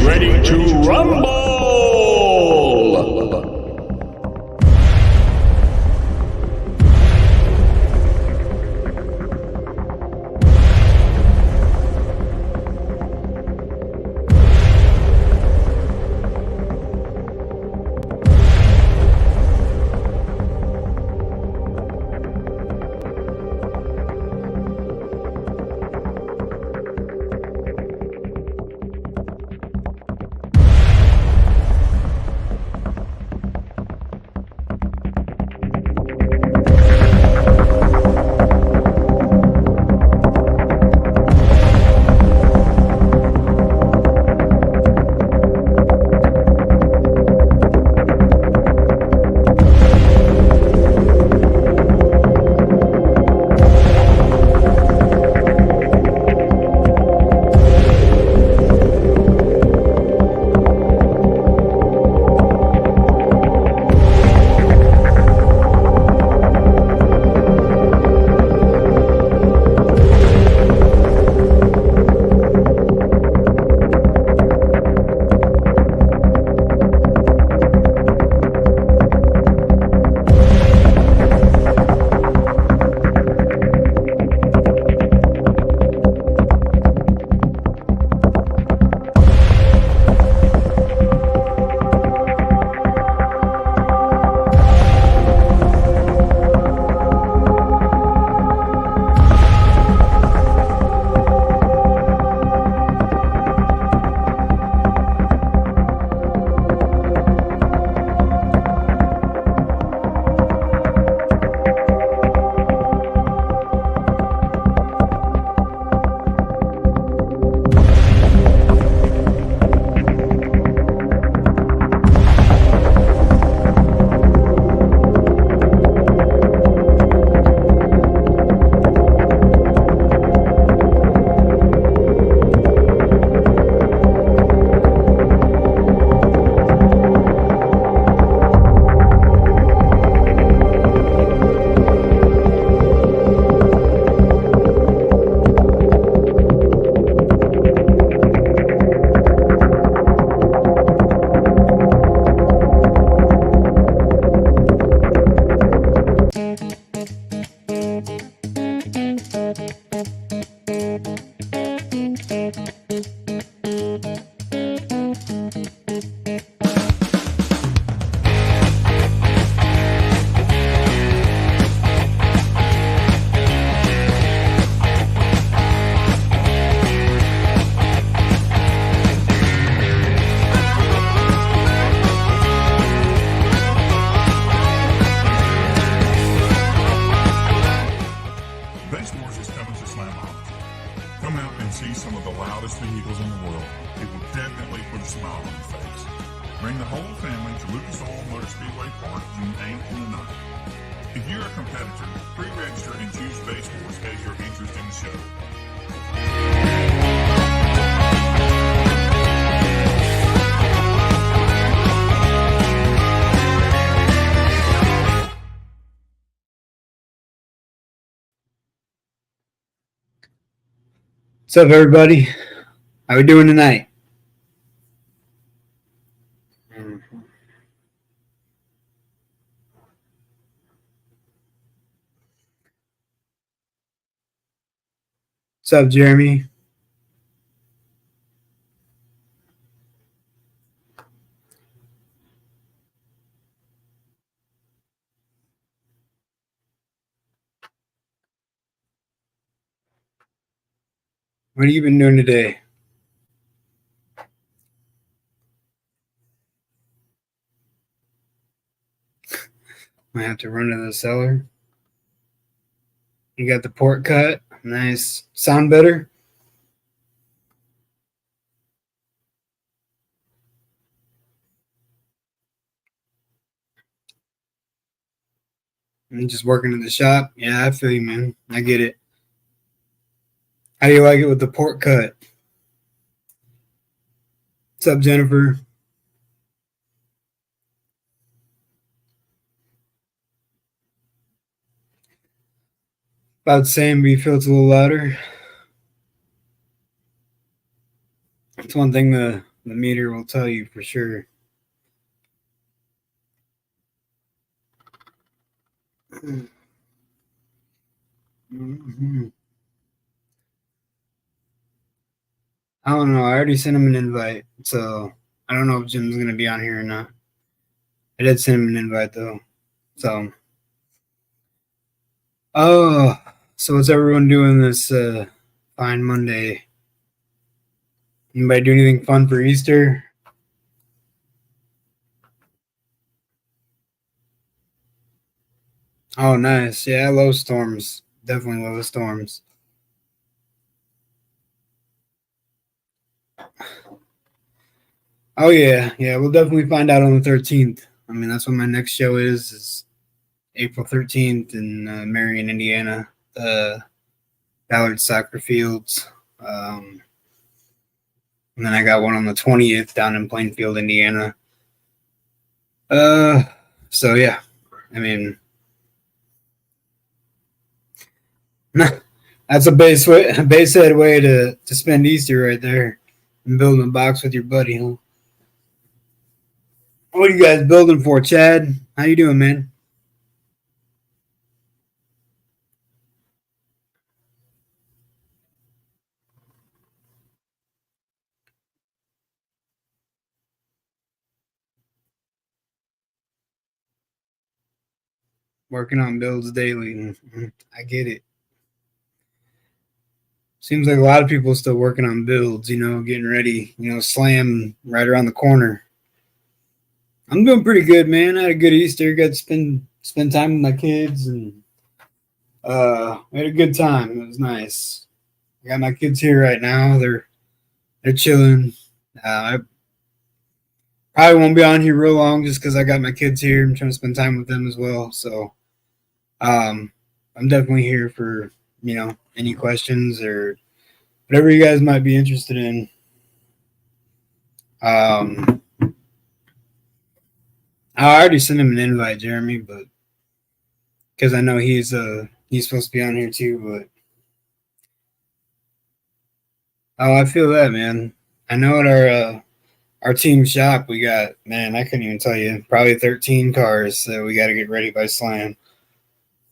ready to rumble! Base Wars is coming to Slamology. Come out and see some of the loudest vehicles in the world. It will definitely put a smile on your face. Bring the whole family to Lucas Oil Motor Speedway Park June 8th and 9th. If you're a competitor, pre-register and choose Base Wars as your interest in the show. What's up, everybody? How we doing tonight? What's up, Jeremy? What have you been doing today? I have to run to the cellar. You got the port cut. Nice. Sound better? I'm just working in the shop. Yeah, I feel you, man. I get it. How do you like it with the port cut? What's up, Jennifer? About the same, but you feel it's a little louder. It's one thing the The meter will tell you for sure. Mm-hmm. I don't know. I already sent him an invite, so I don't know if Jim's gonna be on here or not. I did send him an invite though. So, oh, so what's everyone doing this fine Monday? Anybody do anything fun for Easter? Oh, nice. Yeah, I love storms. Definitely love the storms. Oh yeah, yeah. We'll definitely find out on the 13th. I mean, that's when my next show is April 13th in Marion, Indiana, the Ballard Soccer Fields. And then I got one on the 20th down in Plainfield, Indiana. So yeah, I mean, that's a base head way to spend Easter right there, and building a box with your buddy, huh? What are you guys building for, Chad? How you doing, man? Working on builds daily. I get it. Seems like a lot of people still working on builds, getting ready, slam right around the corner. I'm doing pretty good, man. I had a good Easter, got to spend time with my kids, and we had a good time. It was nice. I got my kids here right now. They're chilling. I probably won't be on here real long just because I got my kids here. I'm trying to spend time with them as well. So I'm definitely here for any questions or whatever you guys might be interested in. I already sent him an invite, Jeremy, but because I know he's supposed to be on here too. But I feel that, man. I know at our team shop we got, man, I couldn't even tell you, probably 13 cars that we got to get ready by Slam.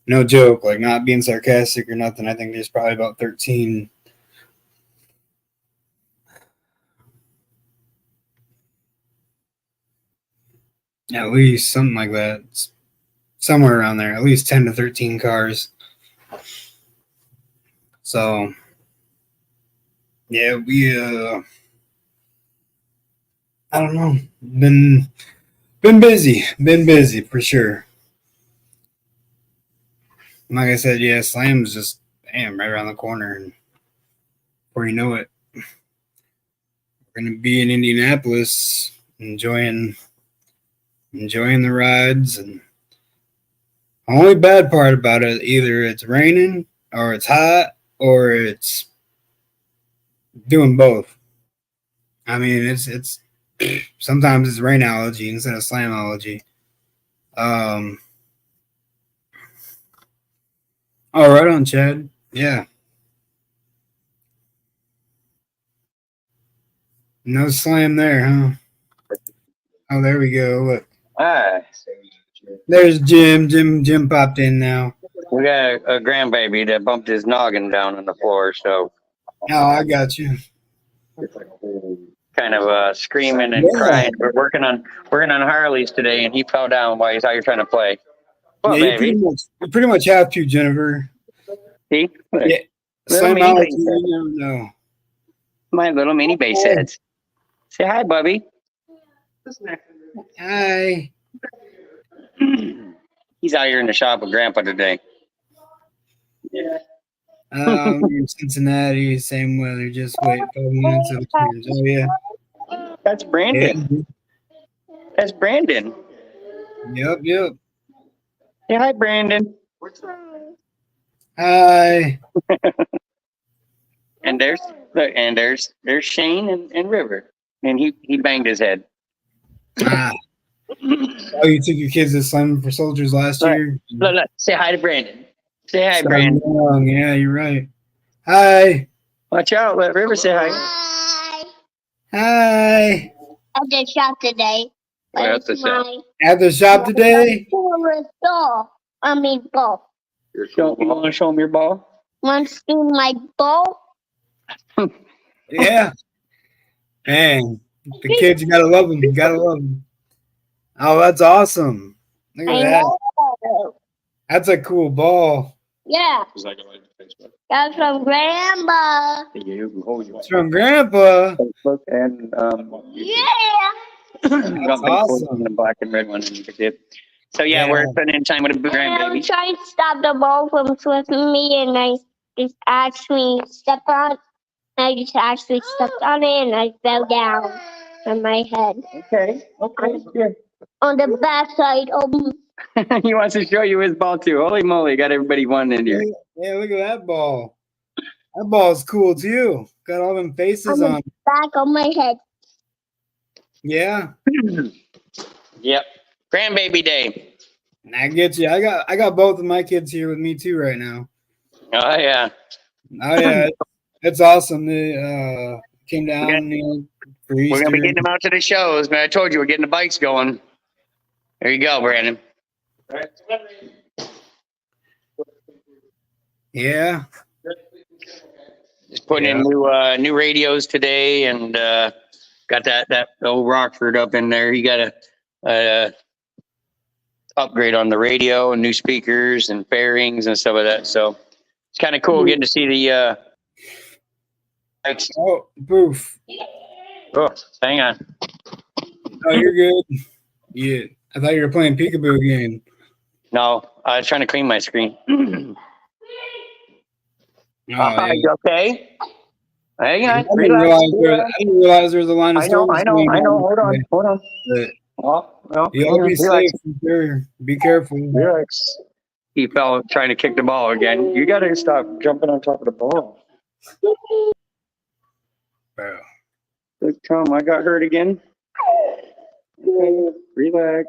No joke, like not being sarcastic or nothing. I think there's probably about 13. At least something like that. It's somewhere around there, at least 10 to 13 cars. So, yeah, we, I don't know, been busy for sure. Like I said, yeah, Slam's just, damn, right around the corner. And before you know it, we're going to be in Indianapolis enjoying the rides. And the only bad part about it, either it's raining or it's hot or it's doing both. I mean, it's sometimes it's rain allergy instead of slam allergy. Oh, right on, Chad. Yeah. No slam there, huh? Oh, there we go. Look. Hi. There's Jim. Jim popped in now. We got a grandbaby that bumped his noggin down on the floor, so. Oh, I got you. Kind of screaming and crying. We're working on Harleys today, and he fell down while he's out here trying to play. Well, yeah, you pretty much have to, Jennifer. See? Yeah. Slam out, you never know. My little mini bass heads. Say hi, Bubby. Hi. He's out here in the shop with Grandpa today. Yeah. We're in Cincinnati, same weather. Just wait 5 minutes of the clears. Oh yeah. That's Brandon. Yeah. That's Brandon. Yep. Say hi, Brandon. Hi. And there's Shane and River, and he banged his head. Ah. Oh, you took your kids to Slam for Soldiers last year? Look. Say hi to Brandon. Say hi, Brandon. Wrong. Yeah, you're right. Hi. Watch out. Let River say hi. Hi. Hi. At the shop today. We're at the shop. At the shop today? Favorite doll. I mean, ball. You want to show them your ball? Want to see my ball? Yeah. Man, the kids, you gotta love them. You gotta love them. Oh, that's awesome. Look at I that. know. That's a cool ball. Yeah, that's from Grandma. It's from Grandpa. Facebook and Yeah. got awesome. the black and red one and the dip. So yeah, Yeah. we're spending time with a And I grandbaby. was trying to stop the ball from slipping me, and I just actually stepped on. I just actually stepped on it, and I fell down on my head Okay. Yeah. on the backside. He wants to show you his ball too. Holy moly, got everybody one in here. Yeah, look at that ball. That ball's cool too. Got all them faces On on. the back of my head. Yeah. Yep. Grandbaby day. I get you. I got both of my kids here with me too right now. Oh yeah. Oh yeah, it's awesome. They came down for Easter. We're gonna be getting them out to the shows, man. I told you we're getting the bikes going. There you go, Brandon. Yeah. Just putting in new radios today, and got that old Rockford up in there. He got a upgrade on the radio and new speakers and fairings and stuff like that. So it's kind of cool getting to see the. Oh, poof. Oh, hang on. Oh, you're good. Yeah. I thought you were playing peekaboo again. No, I was trying to clean my screen. Oh, yeah. You okay? Hang on. I didn't Relax. realize there was a line of I know. storms. I know. going I know. on. Hold on. But Oh, no. you'll be Relax. safe. For sure. Be careful. Relax. He fell trying to kick the ball again. You got to stop jumping on top of the ball. Bro. Look, Tom, I got hurt again. Okay, relax.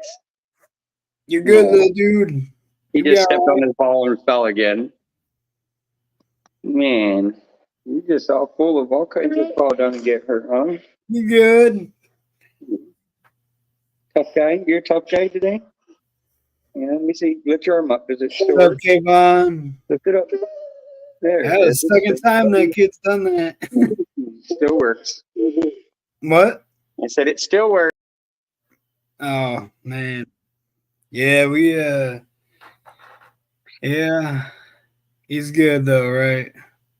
You're good, little dude. He just stepped on his ball and fell again. Man, you just all full of all kinds of fall down and get hurt, huh? You good? Tough guy? You're a tough guy today? Yeah, let me see. Lift your arm up. Does it still What's up, work? Kayvon? Lift it up. There. That was the second time that kid's done that. Still works. What? I said it still works. Oh man. Yeah, yeah. He's good though, right?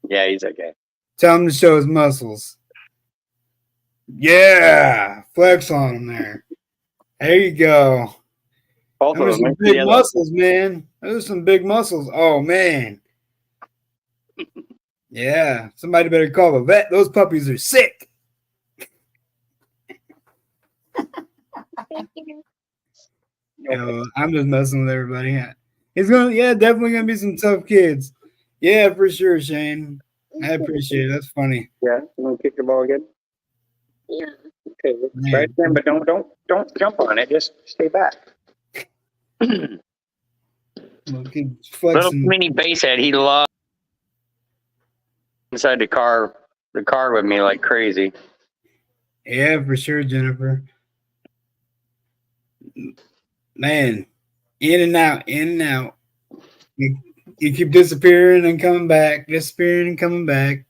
Yeah, he's okay. Tell him to show his muscles. Yeah. Flex on him there. There you go. Both Those are of some them. big muscles, man. Those are some big muscles. Oh man. Yeah. Somebody better call the vet. Those puppies are sick. I'm just messing with everybody. He's definitely gonna be some tough kids. Yeah, for sure, Shane. I appreciate it. That's funny. Yeah, you want to kick the ball again? Yeah. Okay, Man. right then, but don't jump on it. Just stay back. Little kid Little flexing. mini bass head. He loved inside the car with me like crazy. Yeah, for sure, Jennifer. Man, in and out, in and out. You keep disappearing and coming back, disappearing and coming back.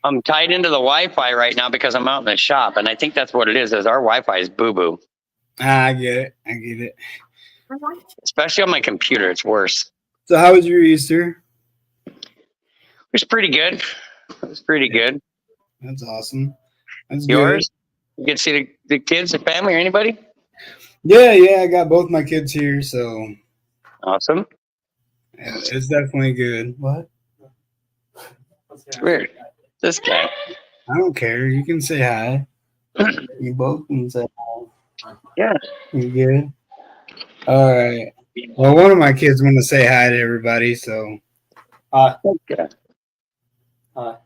I'm tied into the Wi-Fi right now because I'm out in the shop, and I think that's what it is our Wi-Fi is boo-boo. I get it. Especially on my computer, it's worse. So how was your Easter? It was pretty good. That's awesome. That's Yours? You get to see the kids, the family, or anybody? good. Yeah, I got both my kids here, so Awesome. yeah, it's definitely good. What? It's weird. This guy. I don't care. You can say hi. You both can say hi. Yeah. You good? All right. Well, one of my kids want to say hi to everybody, so Okay. Hi.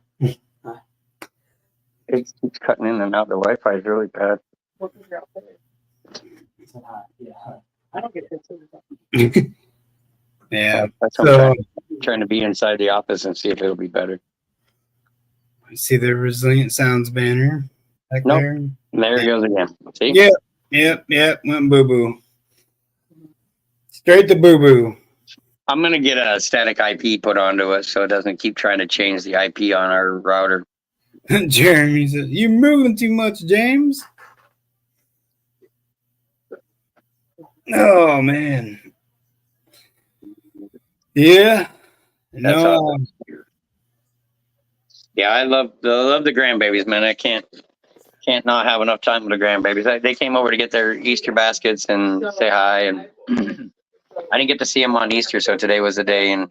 It's cutting in and out. The Wi-Fi is really bad. yeah. That's what So I'm trying to be inside the office and see if it'll be better. see the Resilient Sounds banner. back Nope. there. There it goes again. See? Yep. Went boo boo. Straight to boo boo. I'm gonna get a static IP put onto it so it doesn't keep trying to change the IP on our router. Jeremy says, "You're moving too much, James." Oh man. Yeah. That's No. awesome. Yeah, I love the grandbabies, man. I can't not have enough time with the grandbabies. They came over to get their Easter baskets and say hi, and I didn't get to see them on Easter, so today was the day, and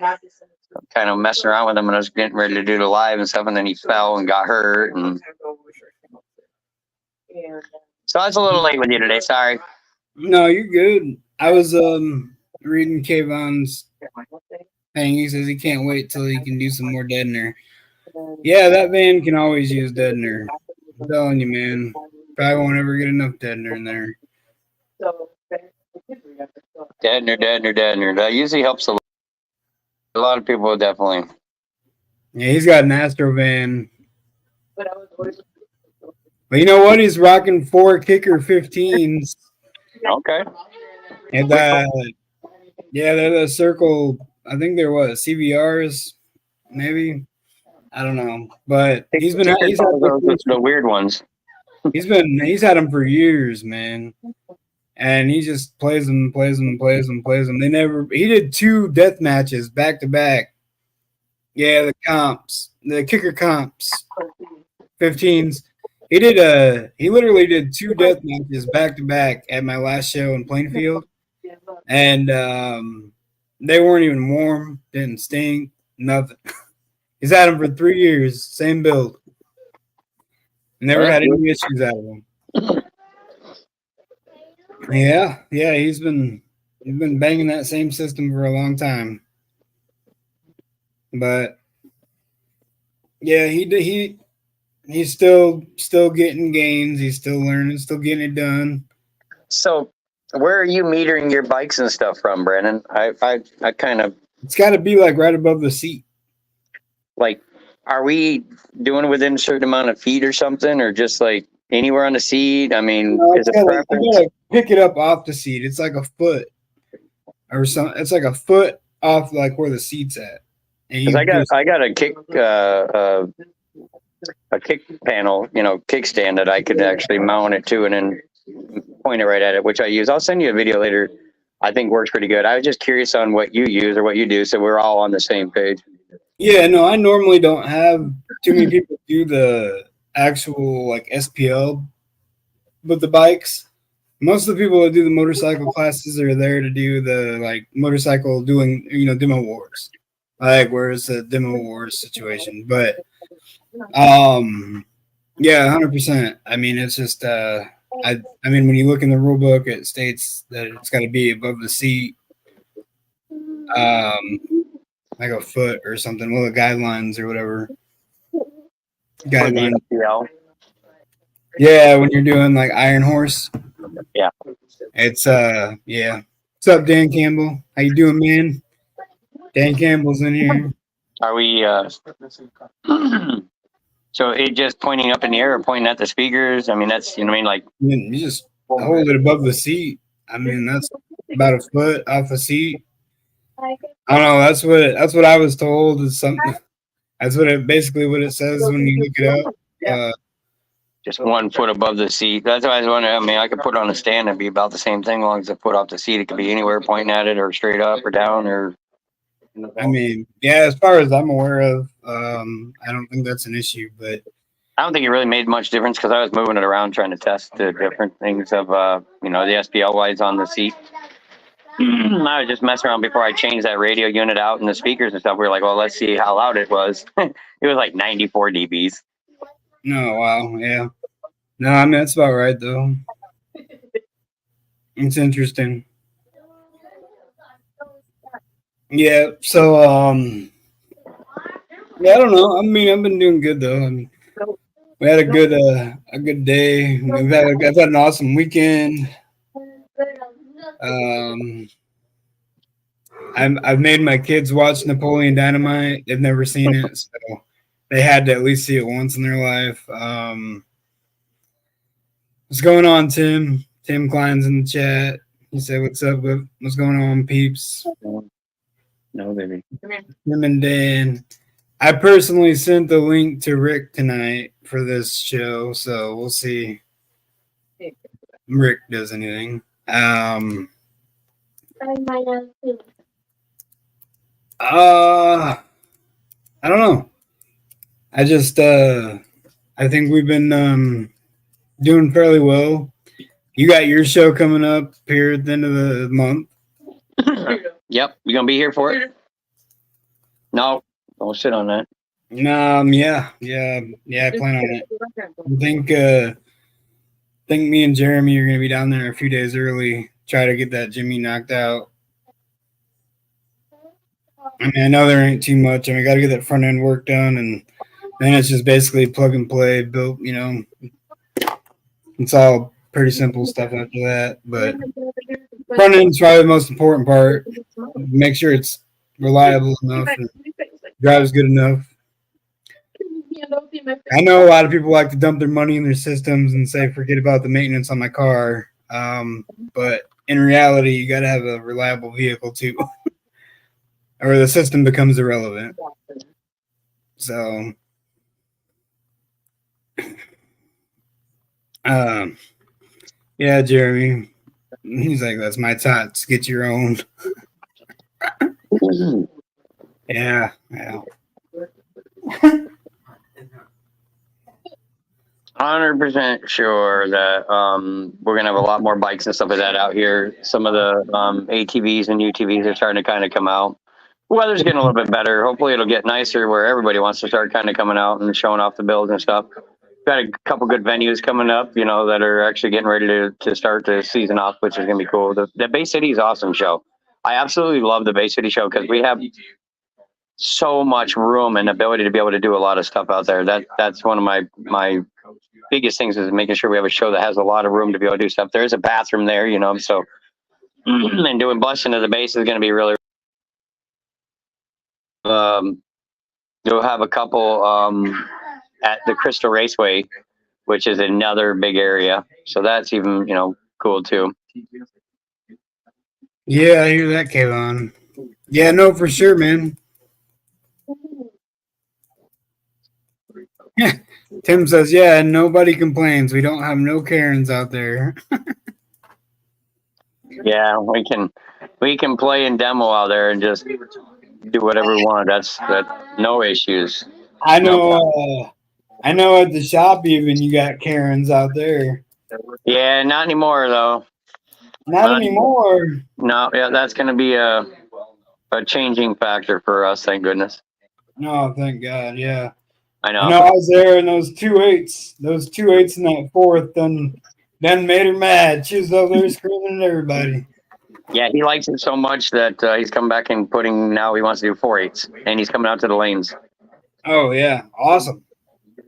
kind of messing around with him, and I was getting ready to do the live and stuff, and then he fell and got hurt, and so I was a little late with you today. Sorry. No, you're good. I was reading Kayvon's thing. He says he can't wait till he can do some more deadener. Yeah, that van can always use deadener. I'm telling you, man. Probably won't ever get enough deadener in there. Deadener. That usually helps a lot. A lot of people definitely. Yeah, he's got an Astro van. But you know what? He's rocking 4 Kicker 15s. Okay. And yeah, they're the Circle. I think they're what, CBRs, maybe. I don't know, but he's had the weird ones. He's had them for years, man, and he just plays them. He did 2 death matches back to back. Yeah, the Kicker comps, 15s. He literally did 2 death matches back to back at my last show in Plainfield, and they weren't even warm, didn't stink, nothing. He's had them for 3 years, same build. Never had any issues out of them. Yeah, he's been banging that same system for a long time. But yeah, he's still getting gains. He's still learning, still getting it done. So, where are you metering your bikes and stuff from, Brandon? I kind of. It's got to be like right above the seat. Like, are we doing it within a certain amount of feet or something, or just like anywhere on the seat? I mean, is it preference? You gotta pick it up off the seat. It's like a foot or something. It's like a foot off, like where the seat's at. Because I got a kick panel, kickstand that I could actually mount it to and then point it right at it, which I use. I'll send you a video later. I think works pretty good. I was just curious on what you use or what you do, so we're all on the same page. Yeah, no, I normally don't have too many people do the actual like SPL with the bikes. Most of the people that do the motorcycle classes are there to do the like motorcycle doing, demo wars, like where it's a demo wars situation. But yeah, 100%. I mean, it's just I mean, when you look in the rule book, it states that it's got to be above the seat. Like a foot or something. Well, the guidelines or whatever. Guidelines. Yeah, when you're doing like Iron Horse. Yeah. It's yeah. What's up, Dan Campbell? How you doing, man? Dan Campbell's in here. Are we so it just pointing up in the air or pointing at the speakers? I mean, that's like You just hold it above the seat. I mean, that's about a foot off the seat. I don't know. That's what I was told. Is something. That's what it says when you look it up. Just 1 foot above the seat. That's why I was wondering. I mean, I could put it on a stand and be about the same thing, as long as a foot off the seat. It could be anywhere pointing at it, or straight up, or down, or. I mean, yeah. As far as I'm aware of, I don't think that's an issue. But I don't think it really made much difference because I was moving it around trying to test the different things of the SPL lights on the seat. I was just messing around before I changed that radio unit out and the speakers and stuff. We were like, well, let's see how loud it was. It was like 94 dBs. No, wow, yeah. No, I mean, that's about right, though. It's interesting. Yeah, so, yeah, I don't know. I mean, I've been doing good, though. I mean, we had a good day. I've had an awesome weekend. I've made my kids watch Napoleon Dynamite. They've never seen it, so they had to at least see it once in their life. What's going on, Tim? Tim Klein's in the chat. He said, "What's up? What's going on, peeps?" No, baby. Tim and Dan. I personally sent the link to Rick tonight for this show, so we'll see if Rick does anything. I don't know. I just I think we've been doing fairly well. You got your show coming up here at the end of the month. Yep, you gonna be here for it? No, don't sit on that. Yeah, I plan on it. I think me and Jeremy are gonna be down there a few days early. Try to get that Jimmy knocked out. I mean, I know there ain't too much. I mean, got to get that front end work done, and then it's just basically plug and play. Built, it's all pretty simple stuff after that. But front end's probably the most important part. Make sure it's reliable enough and drives good enough. I know a lot of people like to dump their money in their systems and say, forget about the maintenance on my car. But in reality, you got to have a reliable vehicle too, or the system becomes irrelevant. So, yeah, Jeremy, he's like, that's my tots. Get your own. Yeah. 100% sure that we're gonna have a lot more bikes and stuff like that out here. Some of the ATVs and UTVs are starting to kind of come out. Weather's getting a little bit better. Hopefully it'll get nicer where everybody wants to start kind of coming out and showing off the builds and stuff. Got a couple good venues coming up, that are actually getting ready to start the season off, which is gonna be cool. The Bay City is awesome show. I absolutely love the Bay City show because we have so much room and ability to be able to do a lot of stuff out there. That's one of my biggest things is making sure we have a show that has a lot of room to be able to do stuff. There is a bathroom there, so and doing Blessing of the Base is going to be really. You'll have a couple at the Crystal Raceway, which is another big area. So that's even cool too. Yeah, I hear that, Kayvon. Yeah, no, for sure, man. Tim says, yeah, nobody complains. We don't have no Karens out there. Yeah, we can play and demo out there and just do whatever we want. That's no issues. I know at the shop even you got Karens out there. Yeah, not anymore though. Not anymore. No, yeah, that's gonna be a changing factor for us, thank goodness. No, thank God, yeah. I know. I was there and those 2.8s in that fourth then made her mad. She was over there screaming at everybody. Yeah, he likes it so much that he's come back and now he wants to do 4.8s and he's coming out to the lanes. Oh yeah, awesome.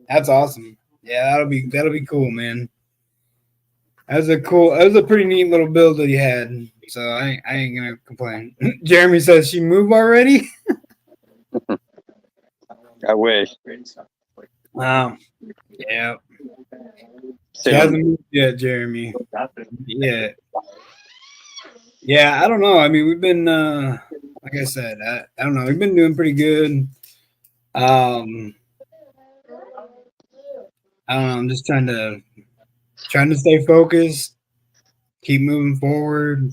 That's awesome. Yeah, that'll be cool, man. That was a pretty neat little build that he had. So I ain't gonna complain. Jeremy says she moved already. I wish. Wow. Yeah. She Soon. hasn't moved yet, Jeremy. Yeah. Yeah, I don't know. I mean, we've been like I said, I don't know. We've been doing pretty good. I don't know. I'm just trying to stay focused, keep moving forward.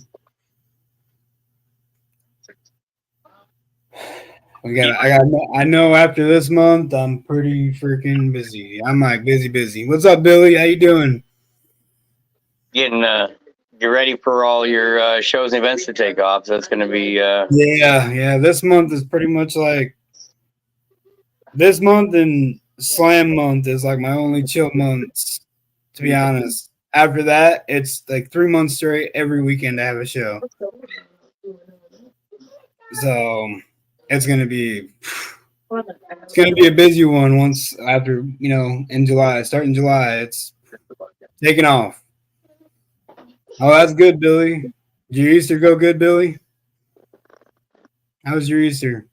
I know after this month, I'm pretty freaking busy. I'm like busy. What's up, Billy? How you doing? Getting you're ready for all your shows and events to take off. So it's going to be Yeah. This month is pretty much like this month and Slam month is like my only chill months, to be honest. After that, it's like 3 months straight every weekend to have a show. So it's gonna be a busy one once after in July. Starting July, it's taking off. Oh, that's good, Billy. Did your Easter go good, Billy? How was your Easter?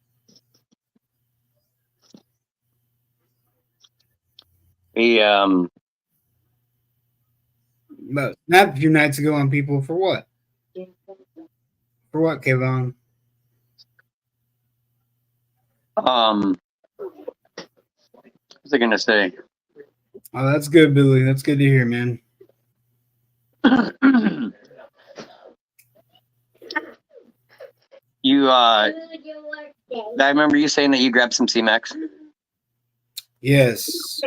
But snapped a few nights ago on people for what? For what, Kevon? What was I gonna say? Oh, that's good, Billy. That's good to hear, man. I remember you saying that you grabbed some C-Max. Yes.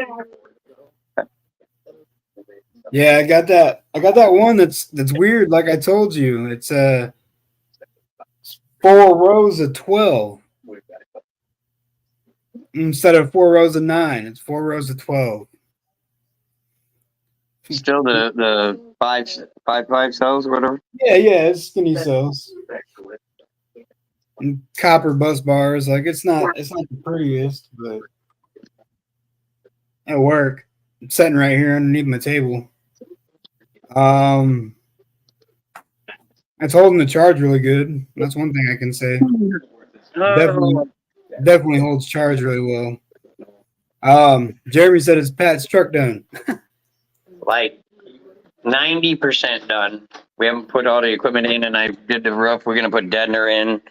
Yeah, I got that. I got that one that's weird. Like I told you, it's 4 rows of 12 instead of 4 rows of 9. It's 4 rows of 12. Still the five cells or whatever. Yeah, it's skinny cells and copper bus bars. Like it's not the prettiest, but at work. It's sitting right here underneath my table. It's holding the charge really good. That's one thing I can say. Definitely holds charge really well. Jeremy said it's Pat's truck done. Like 90% done. We haven't put all the equipment in, and I did the roof. We're gonna put deadener in,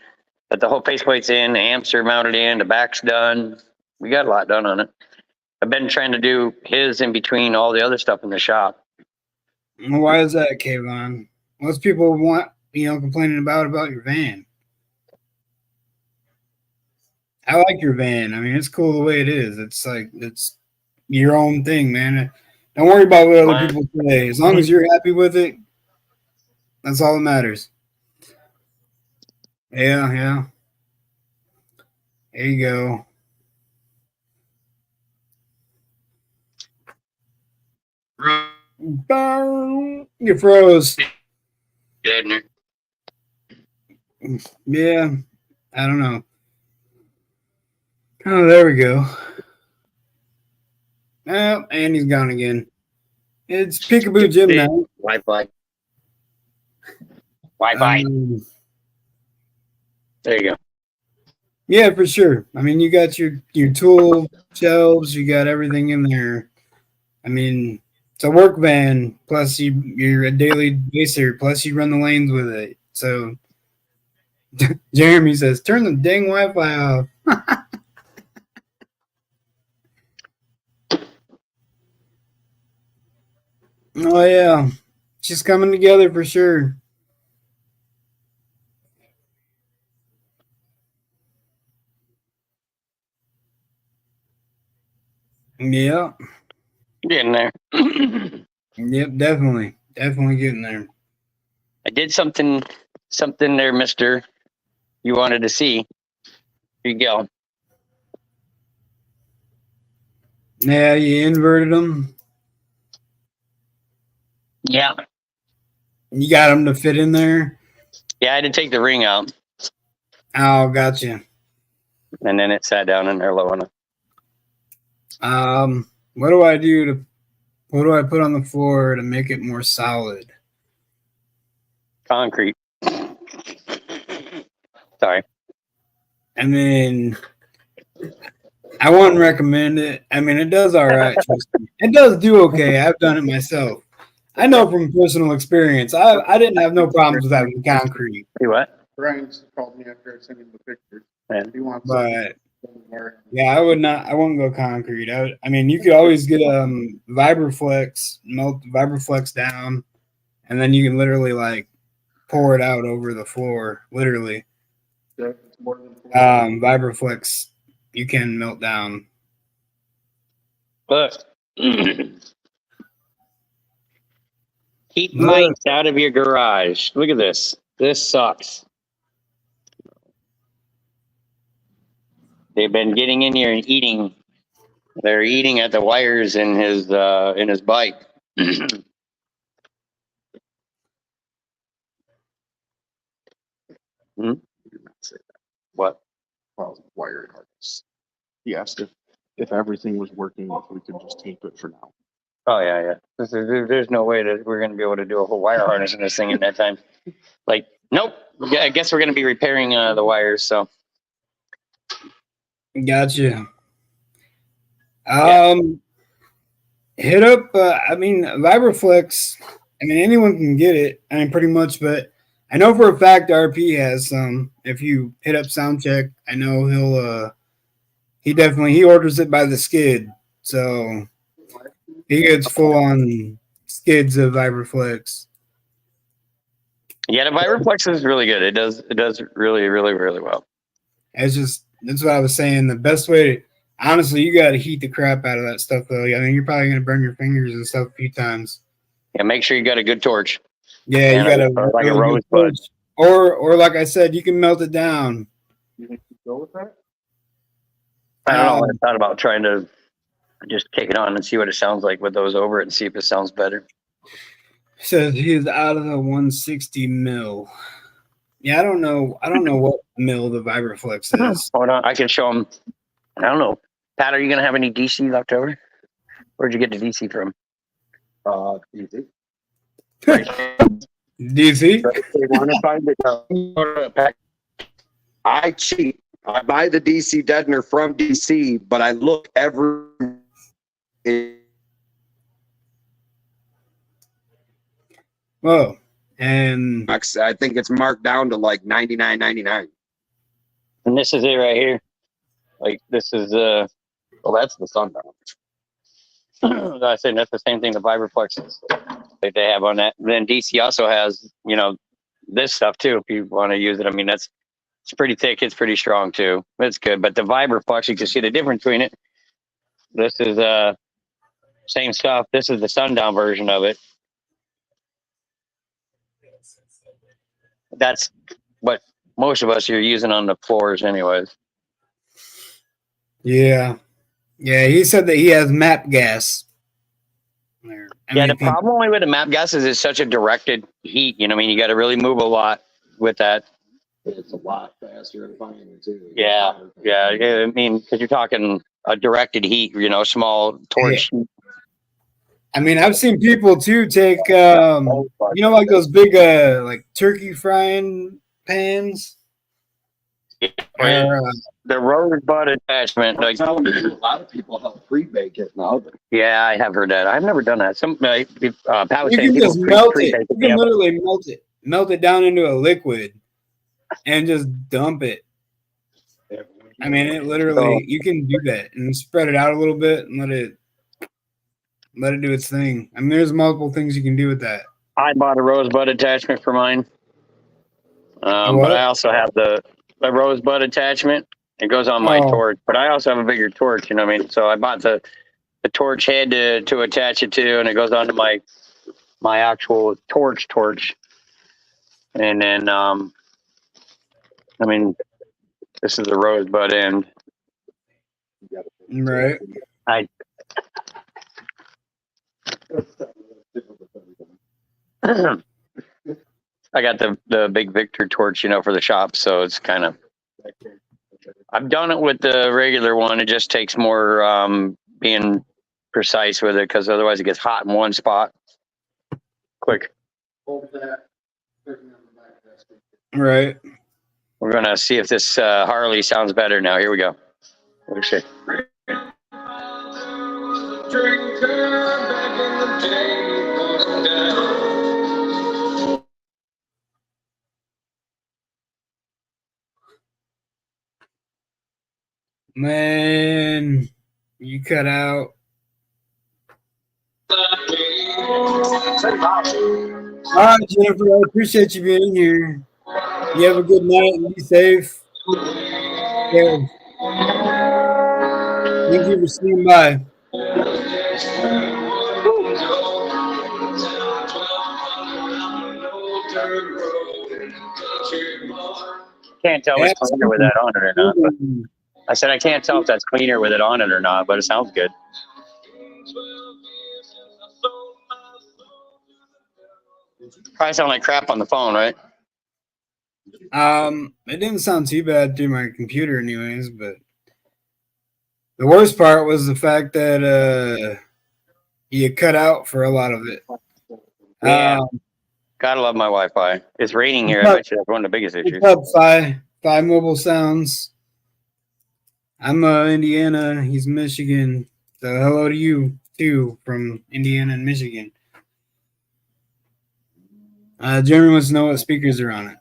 but the whole faceplate's in, the amps are mounted in, the back's done. We got a lot done on it. I've been trying to do his in between all the other stuff in the shop. Why is that, Kayvon? Most people complaining about your van. I like your van. I mean, it's cool the way it is. It's like it's your own thing, man. Don't worry about what other people say. As long as you're happy with it, that's all that matters. Yeah. There you go. You froze. Deadener. Yeah, I don't know. Oh, there we go. Oh, and he's gone again. It's Peekaboo Jim now. Wi-Fi. There you go. Yeah, for sure. I mean, you got your tool shelves, you got everything in there. I mean, it's a work van, plus you're a daily baser, plus you run the lanes with it. So Jeremy says, turn the dang Wi-Fi off. Oh yeah, just coming together for sure. Yeah. Getting there. Yep, definitely getting there. I did something there, mister. You wanted to see. Here you go. Yeah, you inverted them. Yeah. You got them to fit in there. Yeah, I had to take the ring out. Oh, gotcha. And then it sat down in there low enough. What do I put on the floor to make it more solid? Concrete. Sorry. I mean, I wouldn't recommend it. I mean, it does all right. It does do okay. I've done it myself. I know from personal experience. I didn't have no problems with having concrete. See what? Brian's called me after I sent him the pictures. Yeah. He wants But yeah, I wouldn't go concrete. I mean, you could always get Vibraflex, melt Vibraflex down, and then you can literally like pour it out over the floor. Literally, Vibraflex you can melt down. But keep mice out of your garage. Look at this. This sucks. They've been getting in here and eating. They're eating at the wires in his bike. What? well, wiring harness. He asked if everything was working, if we could just tape it for now. Oh yeah. There's no way that we're gonna be able to do a whole wire harness in this thing in that time. Like, nope. I guess we're gonna be repairing the wires. So. Gotcha. Hit up. I mean, Vibraflex. I mean, anyone can get it. I mean, pretty much, but I know for a fact RP has some. If you hit up Soundcheck, I know he orders it by the skid. So he gets full on skids of Vibraflex. Yeah, the Vibraflex is really good. It does really, really, really well. That's what I was saying. The best way to, honestly, you got to heat the crap out of that stuff, though. I mean, you're probably going to burn your fingers and stuff a few times. Yeah, make sure you got a good torch. Yeah, you got to like a rosebud. Or like I said, you can melt it down. You think you go with that? I don't know. I thought about trying to just kick it on and see what it sounds like with those over it and see if it sounds better. Says he's out of the 160 mil. Yeah, I don't know what mil the Vibraflex is. Hold on, I can show them. I don't know. Pat, are you gonna have any DC left over? Where'd you get the DC from? Easy. DC? They want to find it. I cheat. I buy the DC deadener from DC, but I look every. Whoa. And I think it's marked down to like $99.99. And this is it right here. Like this is well, that's the Sundown. I said that's the same thing the Vibraflex that they have on that. Then DC also has, this stuff too if you want to use it. I mean, it's pretty thick, it's pretty strong too. It's good. But the Vibraflex, you can see the difference between it. This is same stuff. This is the Sundown version of it. That's what most of us are using on the floors anyways. yeah. Yeah, he said that he has map gas. The problem only with the map gas is it's such a directed heat. You got to really move a lot with that. It's a lot faster and finer too. Yeah. I mean, because you're talking a directed heat, small torch. Yeah. I mean, I've seen people too take, like those big, like turkey frying pans. The rosebud attachment. A lot of people help pre-bake it now. Yeah, I have heard that. I've never done that. Pat was You saying can just melt it. You can Yeah. literally melt it down into a liquid, and just dump it. I mean, it literally, you can do that and spread it out a little bit and let it do its thing. I mean, there's multiple things you can do with that. I bought a rosebud attachment for mine. But I also have the rosebud attachment. It goes on my torch, but I also have a bigger torch, you know what I mean? So I bought the torch head to attach it to, and it goes onto my actual torch. And then, this is the rosebud end. Right. I got the big Victor torch, for the shop, so it's kind of. I've done it with the regular one. It just takes more being precise with it, because otherwise it gets hot in one spot. Quick. Right. We're gonna see if this Harley sounds better now. Here we go. Let's see. Man, you cut out. All right, Jennifer, I appreciate you being here. You have a good night and be safe. Yeah. Thank you for staying by. Can't tell if it's cleaner with that on it or not. But I said I can't tell if that's cleaner with it on it or not, but it sounds good. Probably sound like crap on the phone, right? It didn't sound too bad through my computer anyways, but the worst part was the fact that you cut out for a lot of it. Yeah. Gotta love my Wi-Fi. It's raining here. I bet you that's one of the biggest issues. What's up, Phi Mobile Sounds? I'm Indiana. He's Michigan. So hello to you too from Indiana and Michigan. Jeremy wants to know what speakers are on it.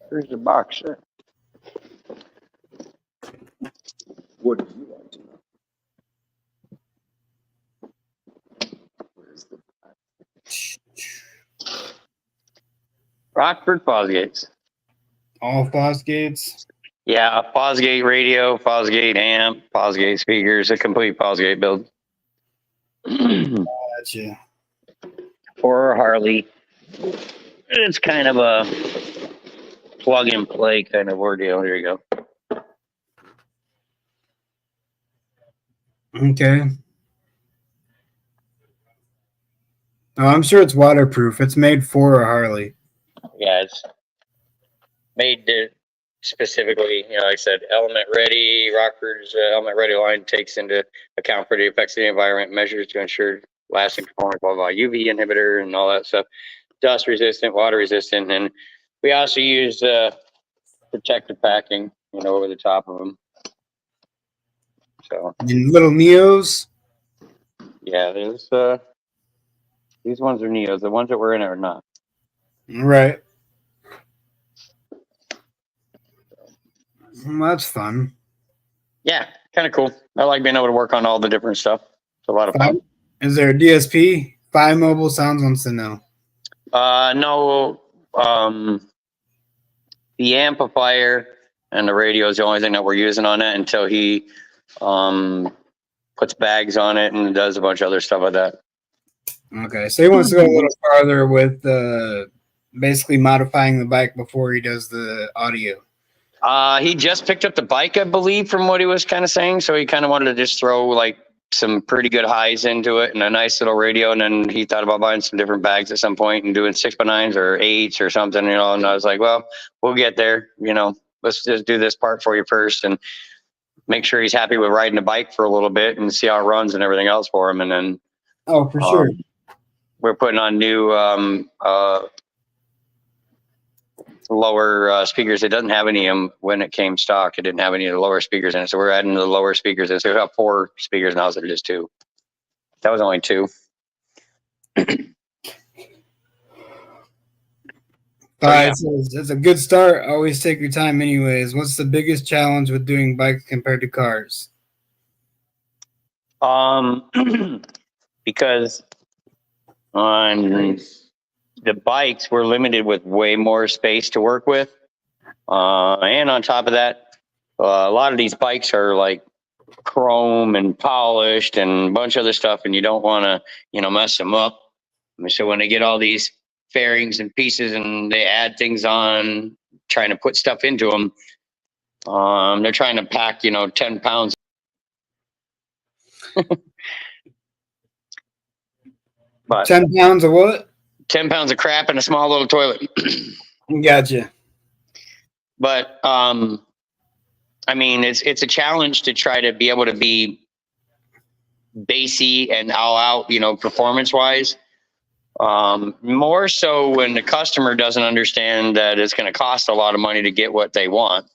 Where's the box? What do you want to know? Where's the Rockford Fosgates. All Fosgates. Yeah, a Fosgate radio, Fosgate amp, Fosgate speakers, a complete Fosgate build. Gotcha. For a Harley. It's kind of a plug and play kind of ordeal. Here you go. Okay. Oh, I'm sure it's waterproof. It's made for a Harley. Yeah, it's made to specifically, like I said, element ready. Rockford's element ready line takes into account for the effects of the environment, measures to ensure lasting performance, blah, blah, UV inhibitor and all that stuff. Dust resistant, water resistant. And we also use protective packing, over the top of them. So, And little Neos. yeah, there's these ones are Neos. The ones that were in it are not. Right. Well, that's fun. Yeah, kind of cool. I like being able to work on all the different stuff. It's a lot of fun. Is there a DSP? 5 Mobile Sounds wants to know. No. The amplifier and the radio is the only thing that we're using on it until he puts bags on it and does a bunch of other stuff like that. Okay, so he wants to go a little farther with basically modifying the bike before he does the audio. He just picked up the bike, I believe, from what he was kind of saying. So he kind of wanted to just throw like some pretty good highs into it and a nice little radio. And then he thought about buying some different bags at some point and doing 6x9s or 8s or something, And I was like, well, we'll get there. Let's just do this part for you first and make sure he's happy with riding the bike for a little bit and see how it runs and everything else for him. And then, oh, for sure. We're putting on new lower speakers. It doesn't have any of them when it came stock. It didn't have any of the lower speakers in it. So we're adding the lower speakers. And so we have 4 speakers now instead of just 2. That was only 2. All right, so it's a good start. Always take your time anyways. What's the biggest challenge with doing bikes compared to cars? Because on the bikes, we're limited with way more space to work with. And on top of that, a lot of these bikes are like chrome and polished and a bunch of other stuff, and you don't want to, mess them up. So when they get all these fairings and pieces and they add things on, trying to put stuff into them, they're trying to pack, 10 pounds. But 10 pounds of what? 10 pounds of crap in a small little toilet. Gotcha. But it's a challenge to try to be able to be bassy and all out, performance wise. More so when the customer doesn't understand that it's going to cost a lot of money to get what they want.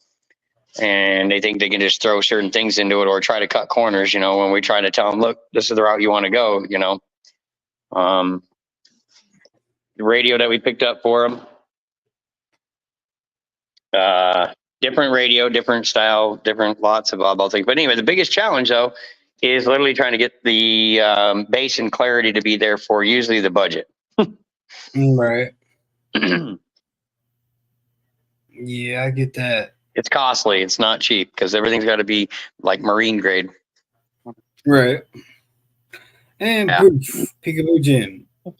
And they think they can just throw certain things into it or try to cut corners, when we try to tell them, look, this is the route you want to go, the radio that we picked up for them, different radio, different style, different lots of blah things. But anyway, the biggest challenge though is literally trying to get the bass and clarity to be there for usually the budget. Right. Yeah, I get that. It's costly. It's not cheap because everything's got to be like marine grade. Right. And poof, Peekaboo Jim. All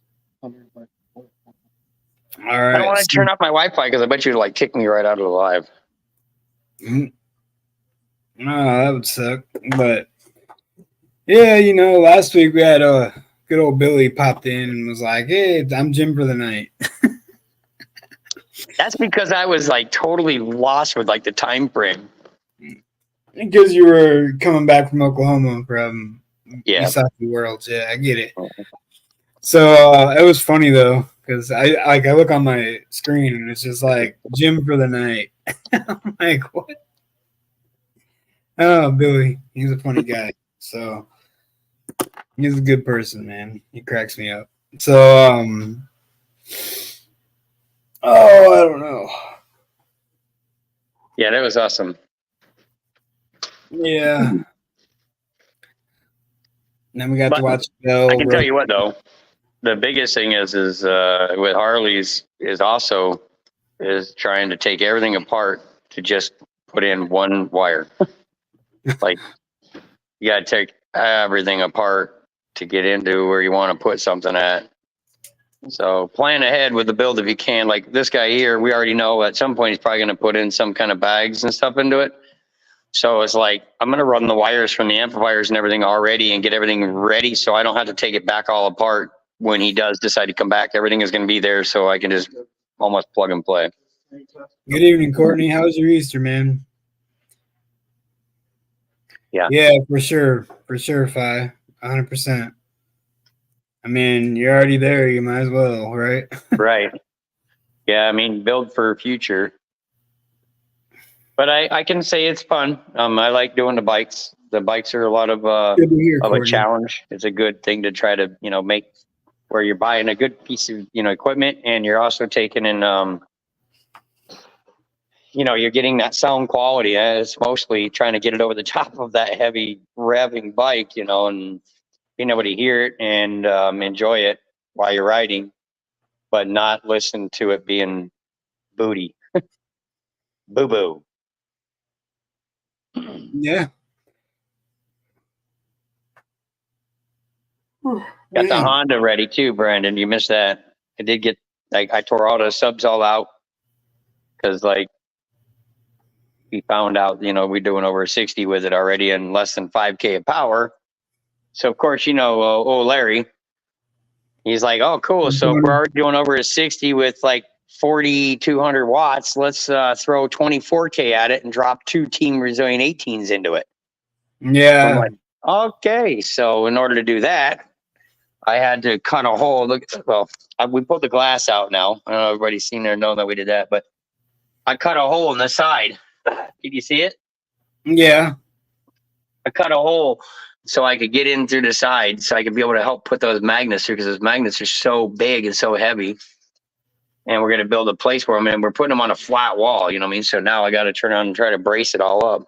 right. I don't want to turn off my Wi-Fi because I bet you'd like kick me right out of the live. No, that would suck. But yeah, last week we had good old Billy popped in and was like, "Hey, I'm Jim for the night." That's because I was like totally lost with like the time frame. Because you were coming back from Oklahoma from Yeah. East Worlds. Yeah, I get it. So it was funny though, because I look on my screen and it's just like Jim for the night. I'm like, what? Oh, Billy, he's a funny guy. So he's a good person, man. He cracks me up. So, oh, I don't know. Yeah, that was awesome. Yeah. And then we got But to watch Bell. I can tell you what though, the biggest thing is with Harley's is also is trying to take everything apart to just put in one wire. Like you got to take everything apart to get into where you want to put something at. So plan ahead with the build if you can. Like this guy here, we already know at some point he's probably going to put in some kind of bags and stuff into it. So it's like I'm going to run the wires from the amplifiers and everything already and get everything ready so I don't have to take it back all apart when he does decide to come back. Everything is going to be there so I can just almost plug and play. Good evening, Courtney. How was your Easter, man? Yeah. Yeah, for sure. For sure, Fi. 100%. I mean, you're already there. You might as well, right? Right. Yeah, I mean, build for future. But I can say it's fun. I like doing the bikes. The bikes are a lot of Good to hear, a Courtney. challenge. It's a good thing to try to, make where you're buying a good piece of, equipment and you're also taking in, you're getting that sound quality. It's mostly trying to get it over the top of that heavy revving bike, and being able to hear it and enjoy it while you're riding, but not listen to it being booty. Boo boo. Yeah. Got the Honda ready too, Brandon. You missed that. I did get I tore all the subs all out because we found out we're doing over 60 with it already and less than 5K of power. So of course Larry, he's like, oh cool. So if we're already doing over a 60 with like 4,200 watts, let's throw 24K at it and drop 2 Team Resilient 18s into it. Yeah. I'm like, okay. So in order to do that, I had to cut a hole. We pulled the glass out now. I don't know if everybody's seen there, know that we did that, but I cut a hole in the side. Did you see it? Yeah. I cut a hole so I could get in through the side so I could be able to help put those magnets through because those magnets are so big and so heavy. And we're going to build a place for them and we're putting them on a flat wall, you know what I mean? So now I got to turn on and try to brace it all up.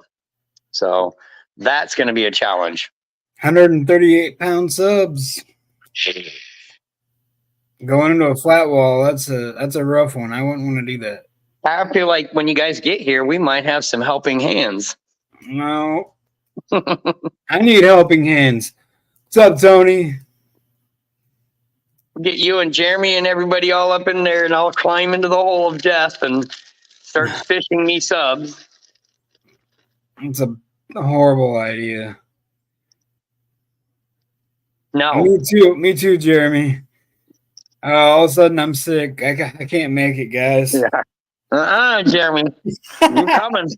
So that's going to be a challenge. 138-pound subs. Going into a flat wall, that's a rough one. I wouldn't want to do that. I feel like when you guys get here, we might have some helping hands. No. I need helping hands. What's up, Tony? We'll get you and Jeremy and everybody all up in there and I'll climb into the hole of death and start fishing me subs. It's a horrible idea. No. Me too, Jeremy. All of a sudden I'm sick. I can't make it, guys. Yeah. Jeremy. You coming.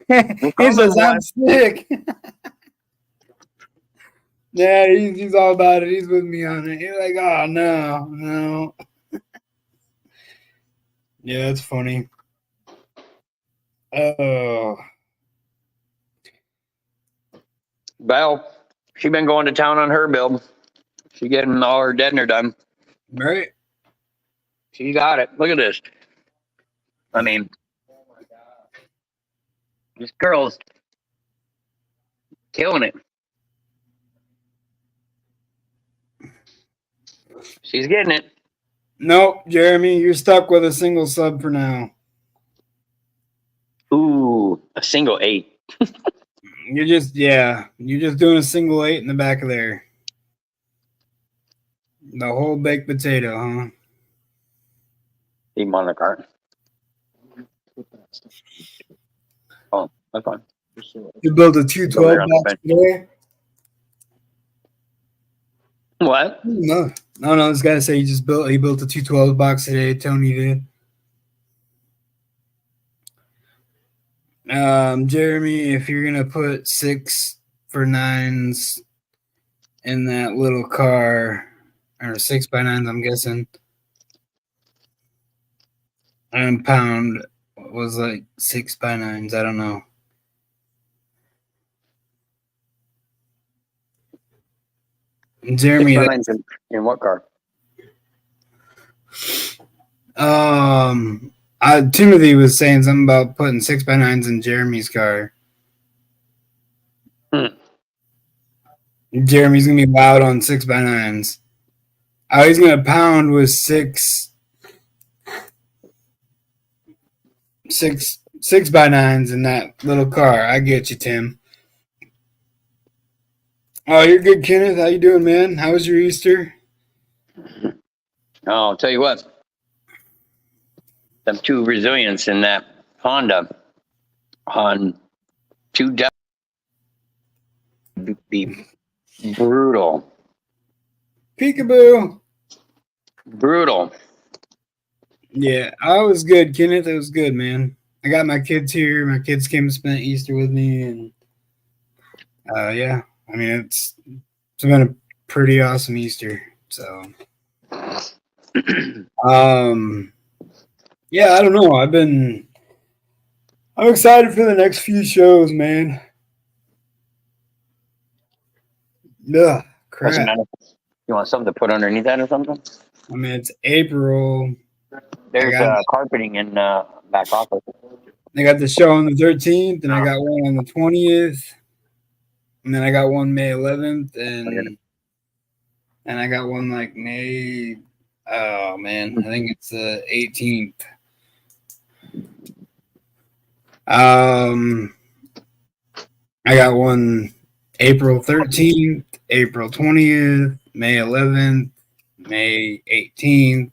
He says I'm sick. Yeah, he's all about it. He's with me on it. He's like, oh no. Yeah, it's funny. Oh. Belle, she been going to town on her build. She getting all her deadener done. Right. She got it. Look at this. I mean, this girl's killing it. She's getting it. Nope, Jeremy, you're stuck with a single sub for now. Ooh, a single 8. You're just doing a single 8 in the back of there. The whole baked potato, huh? Leave him on the cart. Oh, that's fine. You built a 212 box today? What? No, this guy say he built a 212 box today. Tony did. Jeremy, if you're gonna put 6 for 9s in that little car, or 6x9s, I'm guessing, and pound was like 6x9s. I don't know. Jeremy, 6x9s in what car? Timothy was saying something about putting 6x9s in Jeremy's car. Jeremy's gonna be loud on 6x9s. Oh, he's gonna pound with six by nines in that little car. I get you, Tim. Oh, you're good, Kenneth. How you doing, man? How was your Easter? Oh, I'll tell you what. Them two resilience in that Honda on two be brutal. Peekaboo. Brutal. Yeah, I was good, Kenneth. It was good, man. I got my kids here. My kids came and spent Easter with me, and yeah, I mean it's been a pretty awesome Easter. So, yeah, I don't know. I'm excited for the next few shows, man. Ugh, crap. Doesn't matter. You want something to put underneath that or something? I mean, it's April. There's carpeting in back office. I got the show on the 13th, and I got one on the 20th, and then I got one May 11th, and I got one like May. Oh man, I think it's the 18th. I got one April 13th, April 20th, May 11th, May 18th.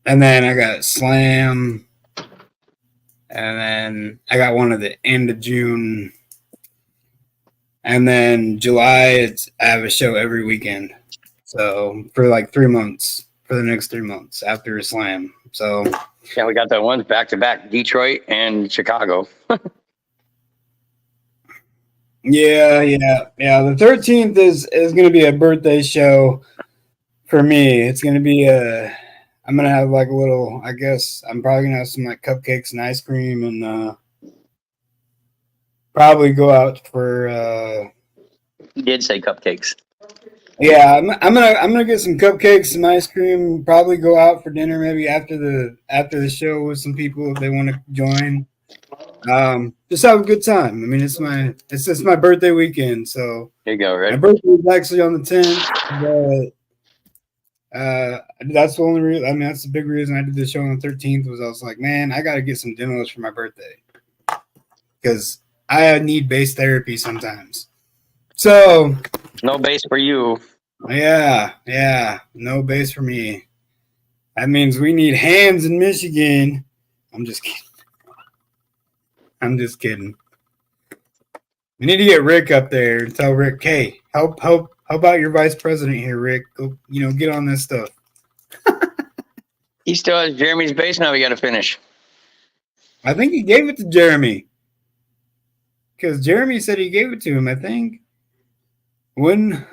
And then I got Slam. And then I got one at the end of June. And then July, I have a show every weekend. So for like 3 months, for the next 3 months after Slam. So yeah, we got the ones back to back, Detroit and Chicago. Yeah. The 13th is going to be a birthday show for me. It's going to be I'm going to have like a little, I guess I'm probably going to have some like cupcakes and ice cream and probably go out for You did say cupcakes. yeah, I'm gonna get some cupcakes, some ice cream, probably go out for dinner maybe after the show with some people if they want to join. Just have a good time. I mean, it's just my birthday weekend, so There you go, my right? birthday is actually on the 10th, but that's the only reason. I mean, that's the big reason I did the show on the 13th was I was like, man, I got to get some demos for my birthday because I need bass therapy sometimes. So No bass for you. yeah, no bass for me. That means we need hands in Michigan. I'm just kidding. We need to get Rick up there and tell Rick, hey, help. How about your vice president here, Rick? Go, get on this stuff. He still has Jeremy's bass now. We got to finish. I think he gave it to Jeremy because Jeremy said he gave it to him. I think. When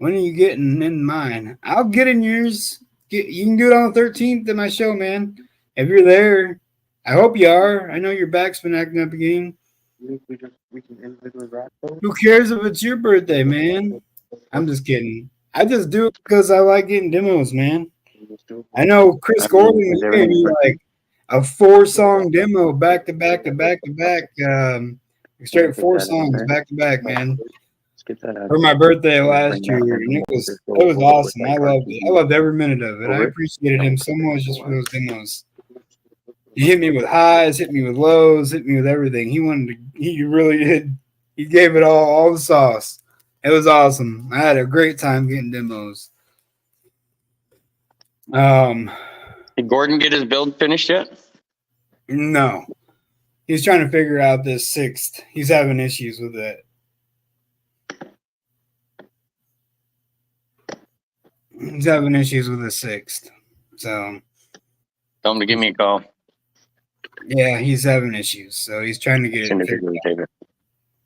are you getting in mine? I'll get in yours. You can do it on the 13th at my show, man. If you're there, I hope you are. I know your back's been acting up again. We can individually wrap those. Who cares if it's your birthday, man? I'm just kidding. I just do it because I like getting demos, man. I know Chris Gordon is giving me like a 4-song demo back to back. Straight 4 songs back to back, man. For my birthday last year, and it was awesome. I loved it. I loved every minute of it. I appreciated him so much just for those demos. He hit me with highs, hit me with lows, hit me with everything. He really did. He gave it all the sauce. It was awesome. I had a great time getting demos. Did Gordon get his build finished yet? No. He's trying to figure out this 6th. He's having issues with it. He's having issues with the 6th. So Tell him to give me a call. yeah, he's having issues. So he's trying to get it figured out. Take it.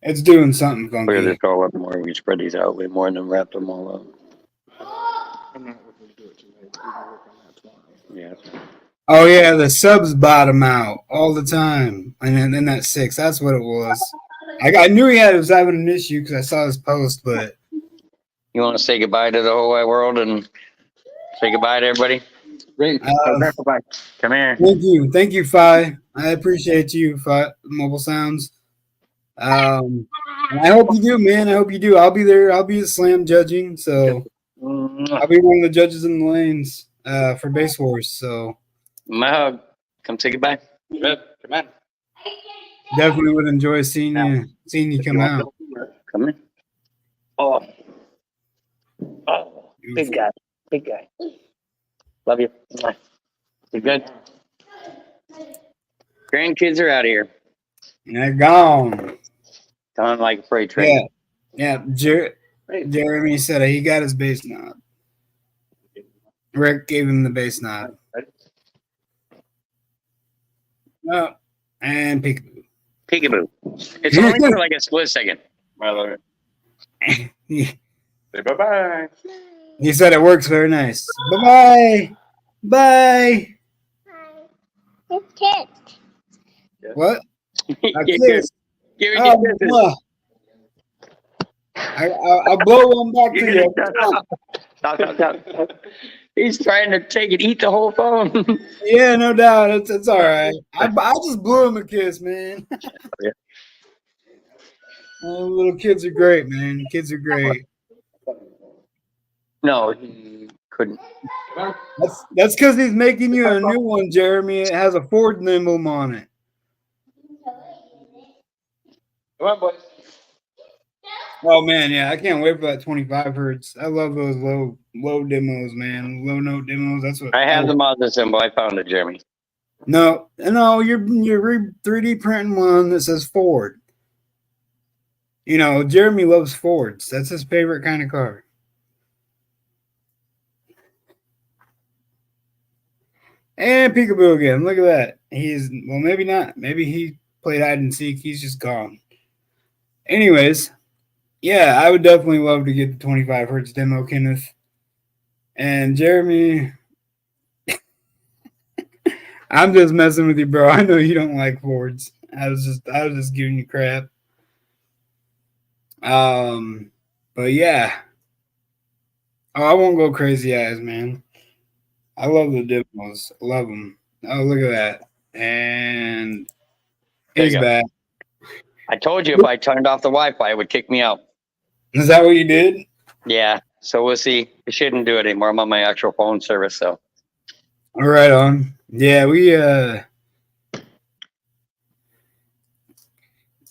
It's doing something Clear funky. this all up more. We can spread these out way more and then wrap them all up. I'm not looking to do it tonight. We can work on that tomorrow. Yeah. Oh yeah, the subs bottom out all the time. And then that 6, that's what it was. I knew he was having an issue because I saw his post, but You want to say goodbye to the whole wide world and say goodbye to everybody? Great. Bye. Come here. thank you, Fi. I appreciate you, Fi Mobile Sounds. And I hope you do, man. I hope you do. I'll be there. I'll be at Slam judging, so I'll be one of the judges in the lanes for Base Wars. So My hug. Come say goodbye. Come on. definitely would enjoy seeing you come out. Come here. Oh, big guy. Big guy. Love you. You good? Grandkids are out of here. And they're gone. Gone like a freight train. Yeah. Jeremy said he got his base nod. Rick gave him the base nod. Oh, and peekaboo. Peekaboo. It's only for like a split second. I love it. He Say bye-bye. said it works very nice. Bye-bye. Bye. It's kids. What? A Give kiss. it Oh, kisses. mwah. I'll blow one back to you. Stop. He's trying to take it, eat the whole phone. Yeah, no doubt. It's all right. I just blew him a kiss, man. Yeah. Little kids are great, man. Kids are great. No, he couldn't. That's because he's making you a new one, Jeremy. It has a Ford emblem on it. Come on, boys. Oh man, yeah, I can't wait for that 25 hertz. I love those low demos, man. Low note demos. That's what I have the Mazda symbol. I found it, Jeremy. No, you're 3D printing one that says Ford. You know, Jeremy loves Fords. That's his favorite kind of car. And peekaboo again. Look at that. Maybe not. Maybe he played hide and seek. He's just gone. Anyways, yeah, I would definitely love to get the 25 hertz demo, Kenneth. And Jeremy, I'm just messing with you, bro. I know you don't like Fords. I was just giving you crap. But yeah. Oh, I won't go crazy eyes, man. I love the demos. I love them. Oh, look at that. And There you he's go. back. I told you if I turned off the Wi-Fi, it would kick me out. Is that what you did? Yeah. So we'll see. It shouldn't do it anymore. I'm on my actual phone service, so. All right, on. Yeah, we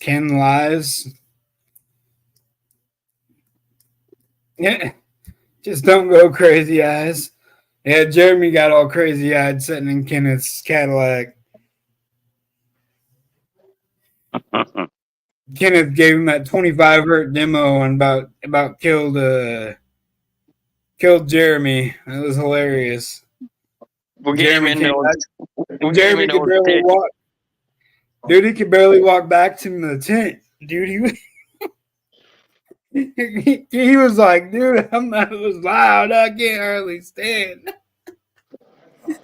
Ken lies. Yeah, just don't go crazy eyes. Yeah, Jeremy got all crazy eyed sitting in Kenneth's Cadillac. Kenneth gave him that 25 hertz demo and about killed Jeremy. It was hilarious. We'll get him Jeremy into Jeremy could barely walk. Dude, he could barely walk back to the tent. Dude, he was like, dude, it was loud. I can't hardly stand.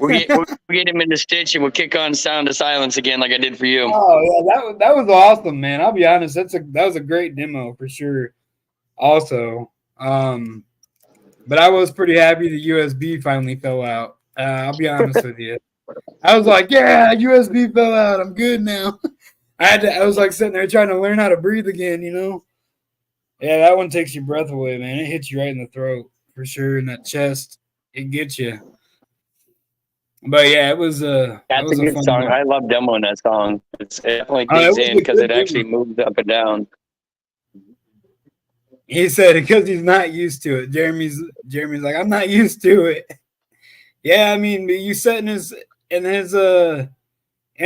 We'll get him in the stitch and we'll kick on Sound of Silence again like I did for you. Oh yeah, that was awesome, man. I'll be honest, that was a great demo for sure. Also, but I was pretty happy the USB finally fell out. I'll be honest with you. I was like, yeah, USB fell out. I'm good now. I was like sitting there trying to learn how to breathe again, you know? Yeah, that one takes your breath away, man. It hits you right in the throat for sure, in that chest. It gets you. But yeah, it was That's a a good fun song. one. I love demoing that song. It definitely Oh, it digs was in a because good it actually demo. moves up and down. He said because he's not used to it. Jeremy's like, I'm not used to it. Yeah, I mean, you set in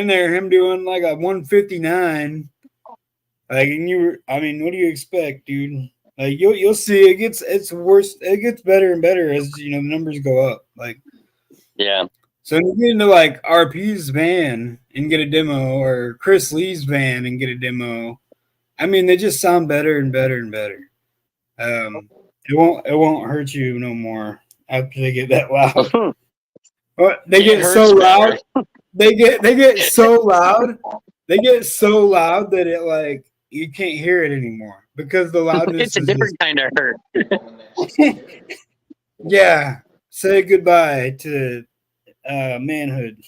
there, him doing like a 159. Like, and what do you expect, dude? Like, you'll see it's worse. It gets better and better as the numbers go up. Like, Yeah. so when you get into like RP's van and get a demo, or Chris Lee's van and get a demo, I mean, they just sound better and better and better. It won't hurt you no more after they get that loud. But they get so loud. They get so loud. They get so loud that you can't hear it anymore because the loudness It's a is different kind of hurt. just, yeah. Say goodbye to manhood.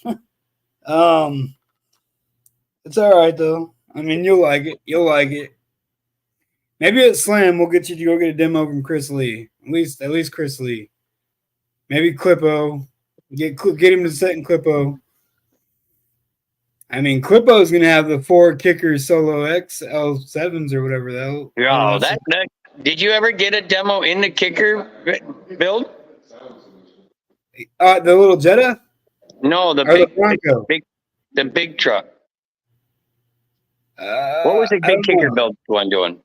It's all right though. I mean, you'll like it. You'll like it. Maybe at Slam we'll get you to go get a demo from Chris Lee. At least Chris Lee. Maybe Clippo. Get him to set in Clippo. I mean, Clippo's gonna have the 4 kicker solo XL7s or whatever the hell. Oh, that did you ever get a demo in the kicker build? The little Jetta No, the or the Bronco. the big truck. What was the I big don't kicker know. build one doing?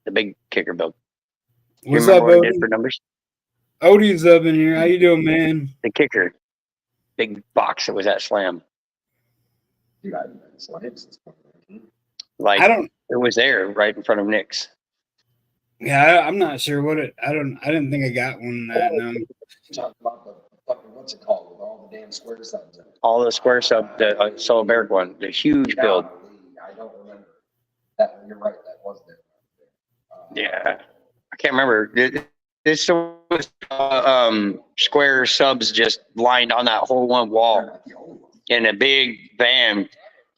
The big kicker build. Do you What's remember up, what it did Odie? for numbers? Odie's up in here. How you doing, man? The kicker. Big box that was at Slam. Like I don't. it was there right in front of Nick's. Yeah, I'm not sure what it. I didn't think I got one that. No. Talk about the fucking, what's it called, with all the damn square subs in it. All the square sub, the Solo Barrack one, the huge build. I don't remember. That, you're right, that was there. Yeah, I can't remember. This was square subs just lined on that whole one wall in a big van.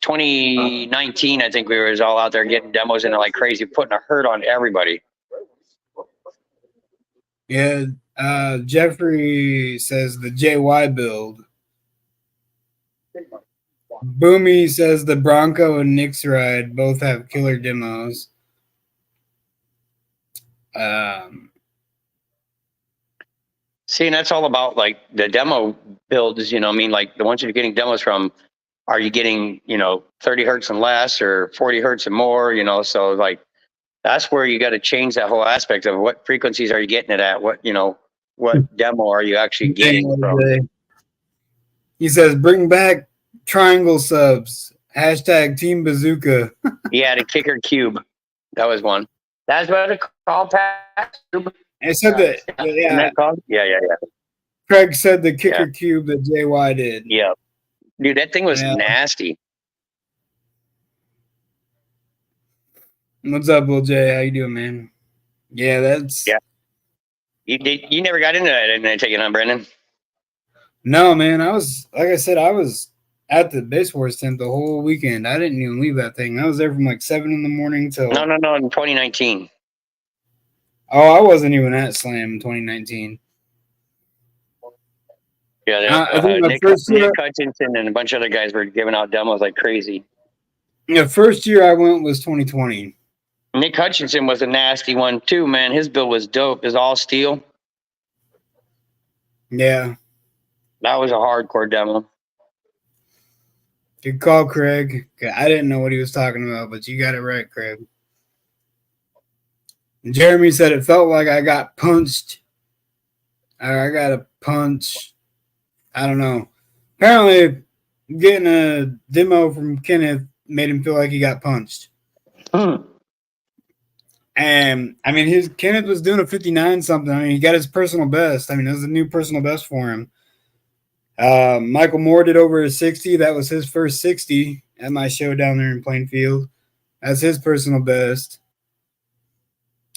2019, I think we was all out there getting demos and like crazy, putting a hurt on everybody. Yeah, Jeffrey says the JY build. Boomy says the Bronco and Nick's ride both have killer demos. See, and that's all about like the demo builds, I mean, like the ones you're getting demos from, are you getting, 30 hertz and less or 40 hertz and more, so like that's where you got to change that whole aspect of what frequencies are you getting it at? What demo are you actually getting from? He says, bring back triangle subs. Hashtag Team Bazooka. Yeah, the kicker cube. That was one. That's what it's called, Pat. I said that. Isn't Yeah, that called? Yeah. Craig said the kicker cube that JY did. Yeah. Dude, that thing was Yeah. nasty. What's up, Lil J? How you doing, man? Yeah, that's Yeah. You never got into that, didn't I take it on, Brendan? no, man. I was like I said, I was at the Base Wars tent the whole weekend. I didn't even leave that thing. I was there from like 7 in the morning till. No, in 2019. Oh, I wasn't even at Slam in 2019. Yeah, I think my Nick first year- Hutchinson and a bunch of other guys were giving out demos like crazy. The first year I went was 2020. Nick Hutchinson was a nasty one too, man. His build was dope. It was all steel. Yeah, That was a hardcore demo. good call, Craig. I didn't know what he was talking about, but you got it right, Craig. And Jeremy said it felt like I got punched. I got a punch. I don't know. Apparently, getting a demo from Kenneth made him feel like he got punched. And I mean, Kenneth was doing a 59 something. I mean, he got his personal best. I mean, it was a new personal best for him. Michael Moore did over a 60. That was his first 60 at my show down there in Plainfield. That's his personal best.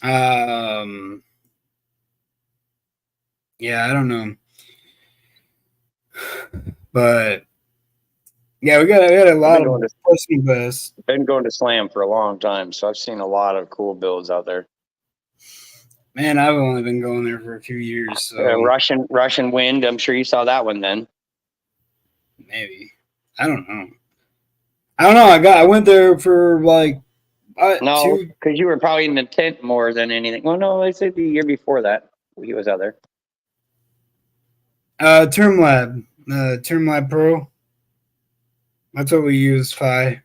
Yeah, I don't know. But yeah, we got a lot of personal best. Been going to Slam for a long time, so I've seen a lot of cool builds out there. Man, I've only been going there for a few years, so Russian Wind. I'm sure you saw that one then. maybe. I don't know. I went there for like No, because you were probably in the tent more than anything. Well, no, I said the year before that he was out there. Term Lab Pro. That's what we use, Phi. I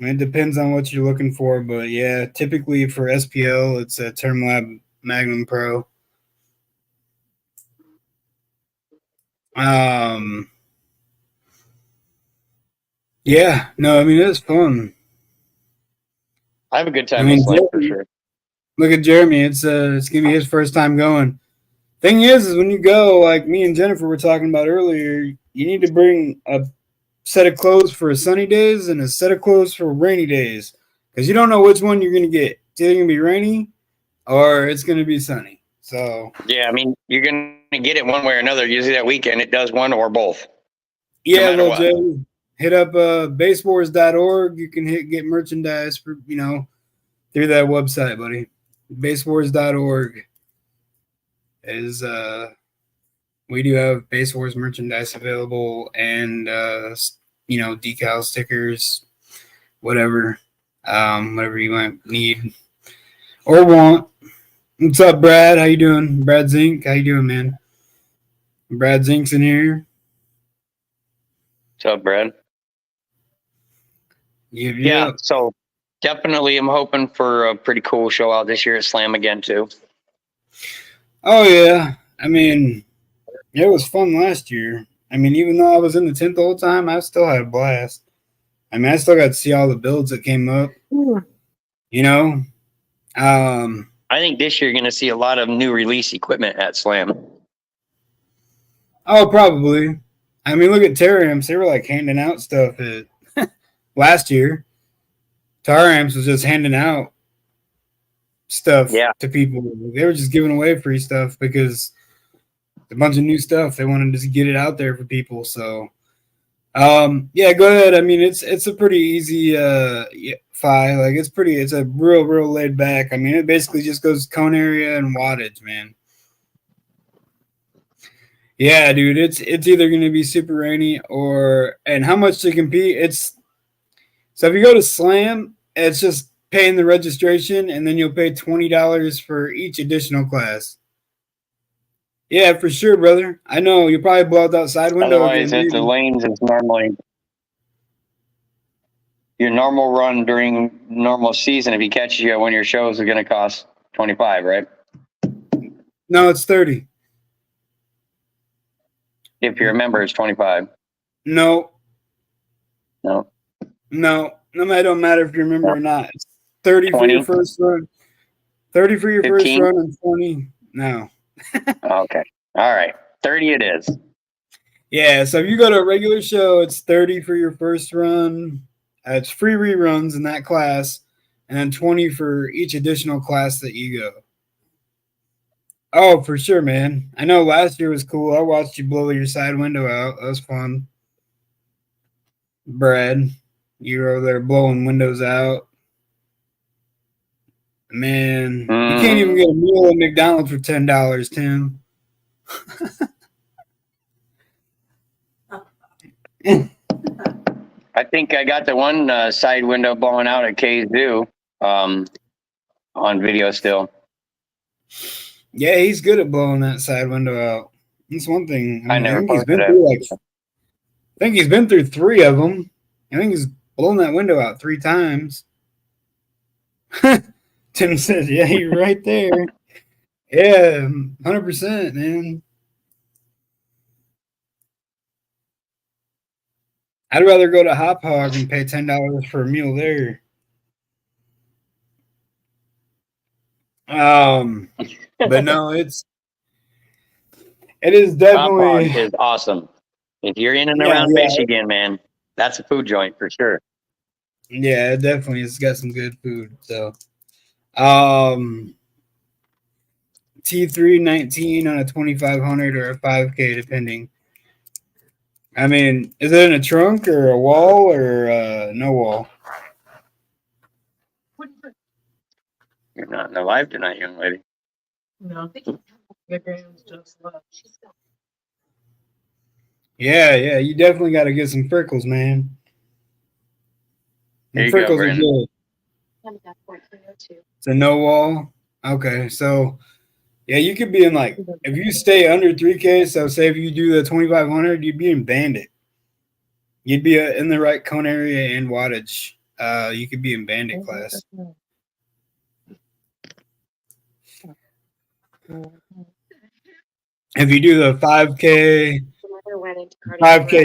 mean, it depends on what you're looking for, but yeah, typically for SPL, it's a Term Lab Magnum Pro. Yeah, no, I mean, it's fun. I have a good time I mean, with Slam for sure. Look at Jeremy. It's gonna be his first time going. Thing is when you go, like me and Jennifer were talking about earlier, you need to bring set of clothes for sunny days and a set of clothes for rainy days, because you don't know which one you're gonna get. It's either gonna be rainy or it's gonna be sunny. So Yeah, I mean, you're gonna get it one way or another. Usually that weekend it does one or both. yeah, matter Lil what. Jay, hit up basewars.org. You can get merchandise for through that website, buddy. Basewars.org is we do have Base Wars merchandise available, and decal stickers, whatever you might need or want. What's up, Brad? How you doing? Brad Zink, how you doing, man? Brad Zink's in here. What's up, Brad? Yeah, Yep. so definitely I'm hoping for a pretty cool show out this year at Slam again too. Oh yeah. I mean, it was fun last year. I mean, even though I was in the tent the whole time, I still had a blast. I mean, I still got to see all the builds that came up. I think this year you're going to see a lot of new release equipment at Slam. Oh, probably. I mean, look at Terra Amps. They were like handing out stuff at last year. Terra Amps was just handing out stuff to people. They were just giving away free stuff because a bunch of new stuff. They wanted to get it out there for people. So, yeah, go ahead. I mean, it's a pretty easy fi. Like it's a real laid back. I mean, it basically just goes cone area and wattage, man. Yeah, dude, it's either going to be super rainy and how much to compete. So if you go to Slam, it's just paying the registration, and then you'll pay $20 for each additional class. Yeah, for sure, brother. I know you'll probably blow out that side window. Otherwise, at the lanes, it's normally your normal run during normal season. If he catches you at one of your shows, is going to cost $25, right? No, it's 30. If you remember, it's 25. No, No. it don't matter if you remember or not. It's 30 for 20? your first run. 30 for your 15? first run and 20. No. Okay. All right. 30 it is. Yeah, so if you go to a regular show, it's 30 for your first run. It's free reruns in that class, and then 20 for each additional class that you go. Oh, for sure, man. I know last year was cool. I watched you blow your side window out. That was fun. Brad, you were over there blowing windows out. Man, you can't even get a meal at McDonald's for $10, Tim. I think I got the one side window blowing out at K's Zoo on video still. Yeah, he's good at blowing that side window out. That's one thing. I never think he's posted been it. through I think he's been through 3 of them. I think he's blown that window out 3 times. Tim says, "Yeah, you're right there." Yeah, 100%, man. I'd rather go to Hop Hog and pay $10 for a meal there. But no, it is definitely Hop Hog is awesome. If you're in and around Michigan, man, that's a food joint for sure. Yeah, it definitely has got some good food. So, T319 on a 2500 or a 5K, depending. I mean, is it in a trunk or a wall or no wall? You're not in the live tonight, young lady. No, the Graham's just left. Yeah, you definitely got to get some Frickles, man. There you Frickles go, are Brandon. good. It's a no wall. Okay, so yeah, you could be in if you stay under 3K. So say if you do the 2500, you'd be in Bandit. You'd be in the right cone area and wattage. You could be in Bandit class. If you do the 5K,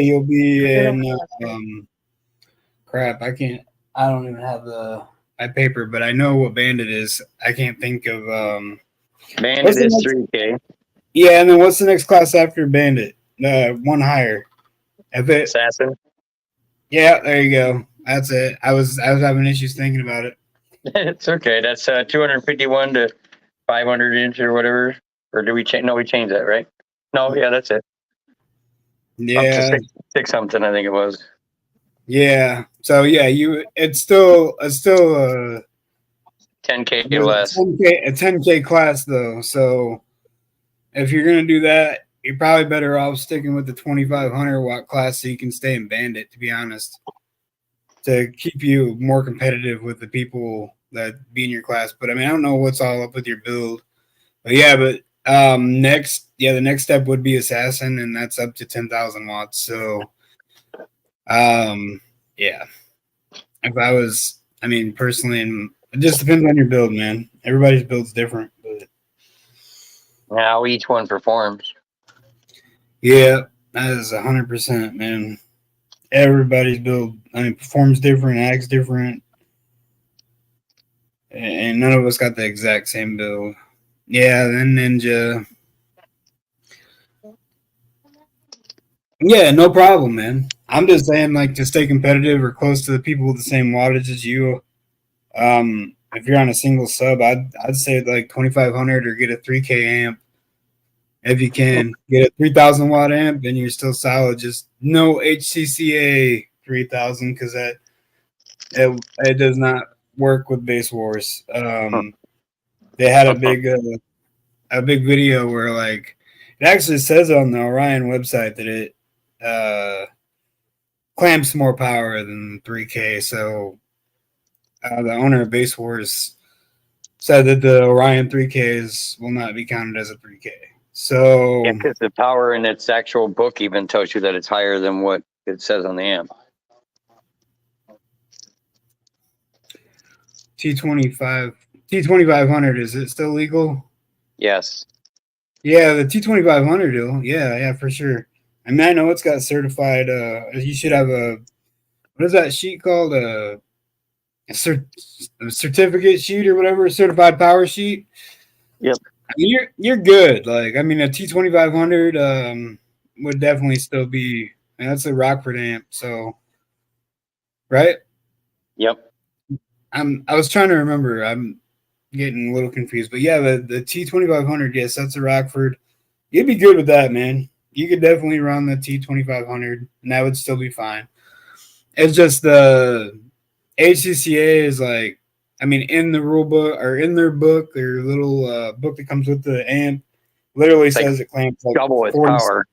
you'll be in. Crap, I don't even have my paper, but I know what Bandit is. I can't think of. Bandit is 3K. Yeah, and then what's the next class after Bandit? One higher. Assassin. Yeah, there you go. That's it. I was having issues thinking about it. It's okay. That's 251 to 500 inch or whatever. Or do we change? No, we changed that, right? No, yeah, that's it. Up to Yeah, six something, I think it was. yeah. So yeah, it's still 10K a less. 10K class though. So if you're gonna do that, you're probably better off sticking with the 2500 watt class so you can stay in Bandit. To be honest, to keep you more competitive with the people that be in your class. But I mean, I don't know what's all up with your build. But yeah, the next step would be Assassin, and that's up to 10,000 watts. So, yeah, if I was, I mean, personally, and it just depends on your build, man. Everybody's build's different, but How each one performs. yeah, that is 100%, man. Everybody's build, I mean, performs different, acts different, and none of us got the exact same build. Yeah, then Ninja. Yeah, no problem, man. I'm just saying, like, to stay competitive or close to the people with the same wattage as you. If you're on a single sub, I'd say like 2500 or get a 3K amp if you can. Get a 3000 watt amp, and you're still solid. Just no HCCA 3000 because it does not work with Base Wars. They had a big video where like it actually says on the Orion website that it clamps more power than 3K. So the owner of Base Wars said that the Orion 3Ks will not be counted as a 3K. So Yeah, because the power in its actual book even tells you that it's higher than what it says on the amp. T2500, is it still legal? Yes. Yeah, the T2500 deal. Yeah, for sure. I mean, I know it's got certified. You should have what is that sheet called? A certificate sheet or whatever, a certified power sheet. Yep. I mean, you're good. Like, I mean, a T2500 would definitely still be. And that's a Rockford amp, so right. Yep. I was trying to remember. I'm getting a little confused, but yeah, the T2500. Yes, that's a Rockford. You'd be good with that, man. You could definitely run the T2500, and that would still be fine. It's just the HCCA is like, I mean, in the rule book or in their book, their little book that comes with the amp, literally It's like says it clamps like double its 40. power.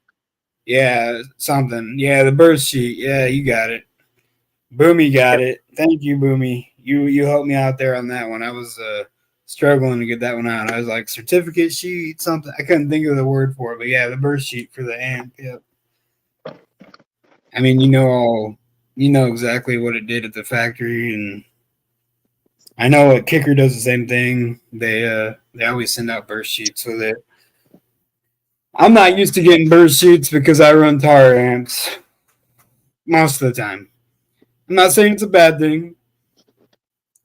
Yeah, something. Yeah, the burst sheet. Yeah, you got it. Boomy got it. Thank you, Boomy. You helped me out there on that one. I was struggling to get that one out. I was like certificate sheet, something. I couldn't think of the word for it, but yeah, the burst sheet for the amp. Yep. I mean, you know exactly what it did at the factory, and I know what Kicker does the same thing. They always send out burst sheets with it. I'm not used to getting burst sheets because I run tar amps most of the time. I'm not saying it's a bad thing.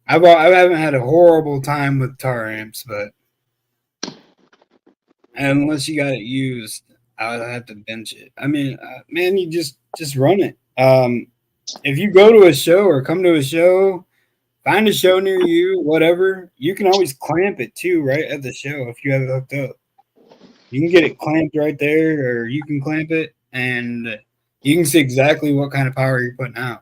I haven't had a horrible time with tar amps, but unless you got it used, I'll have to bench it. I mean, man, you just run it. If you go to a show or come to a show, find a show near you, whatever, you can always clamp it too, right at the show if you have it hooked up. You can get it clamped right there, or you can clamp it, and you can see exactly what kind of power you're putting out,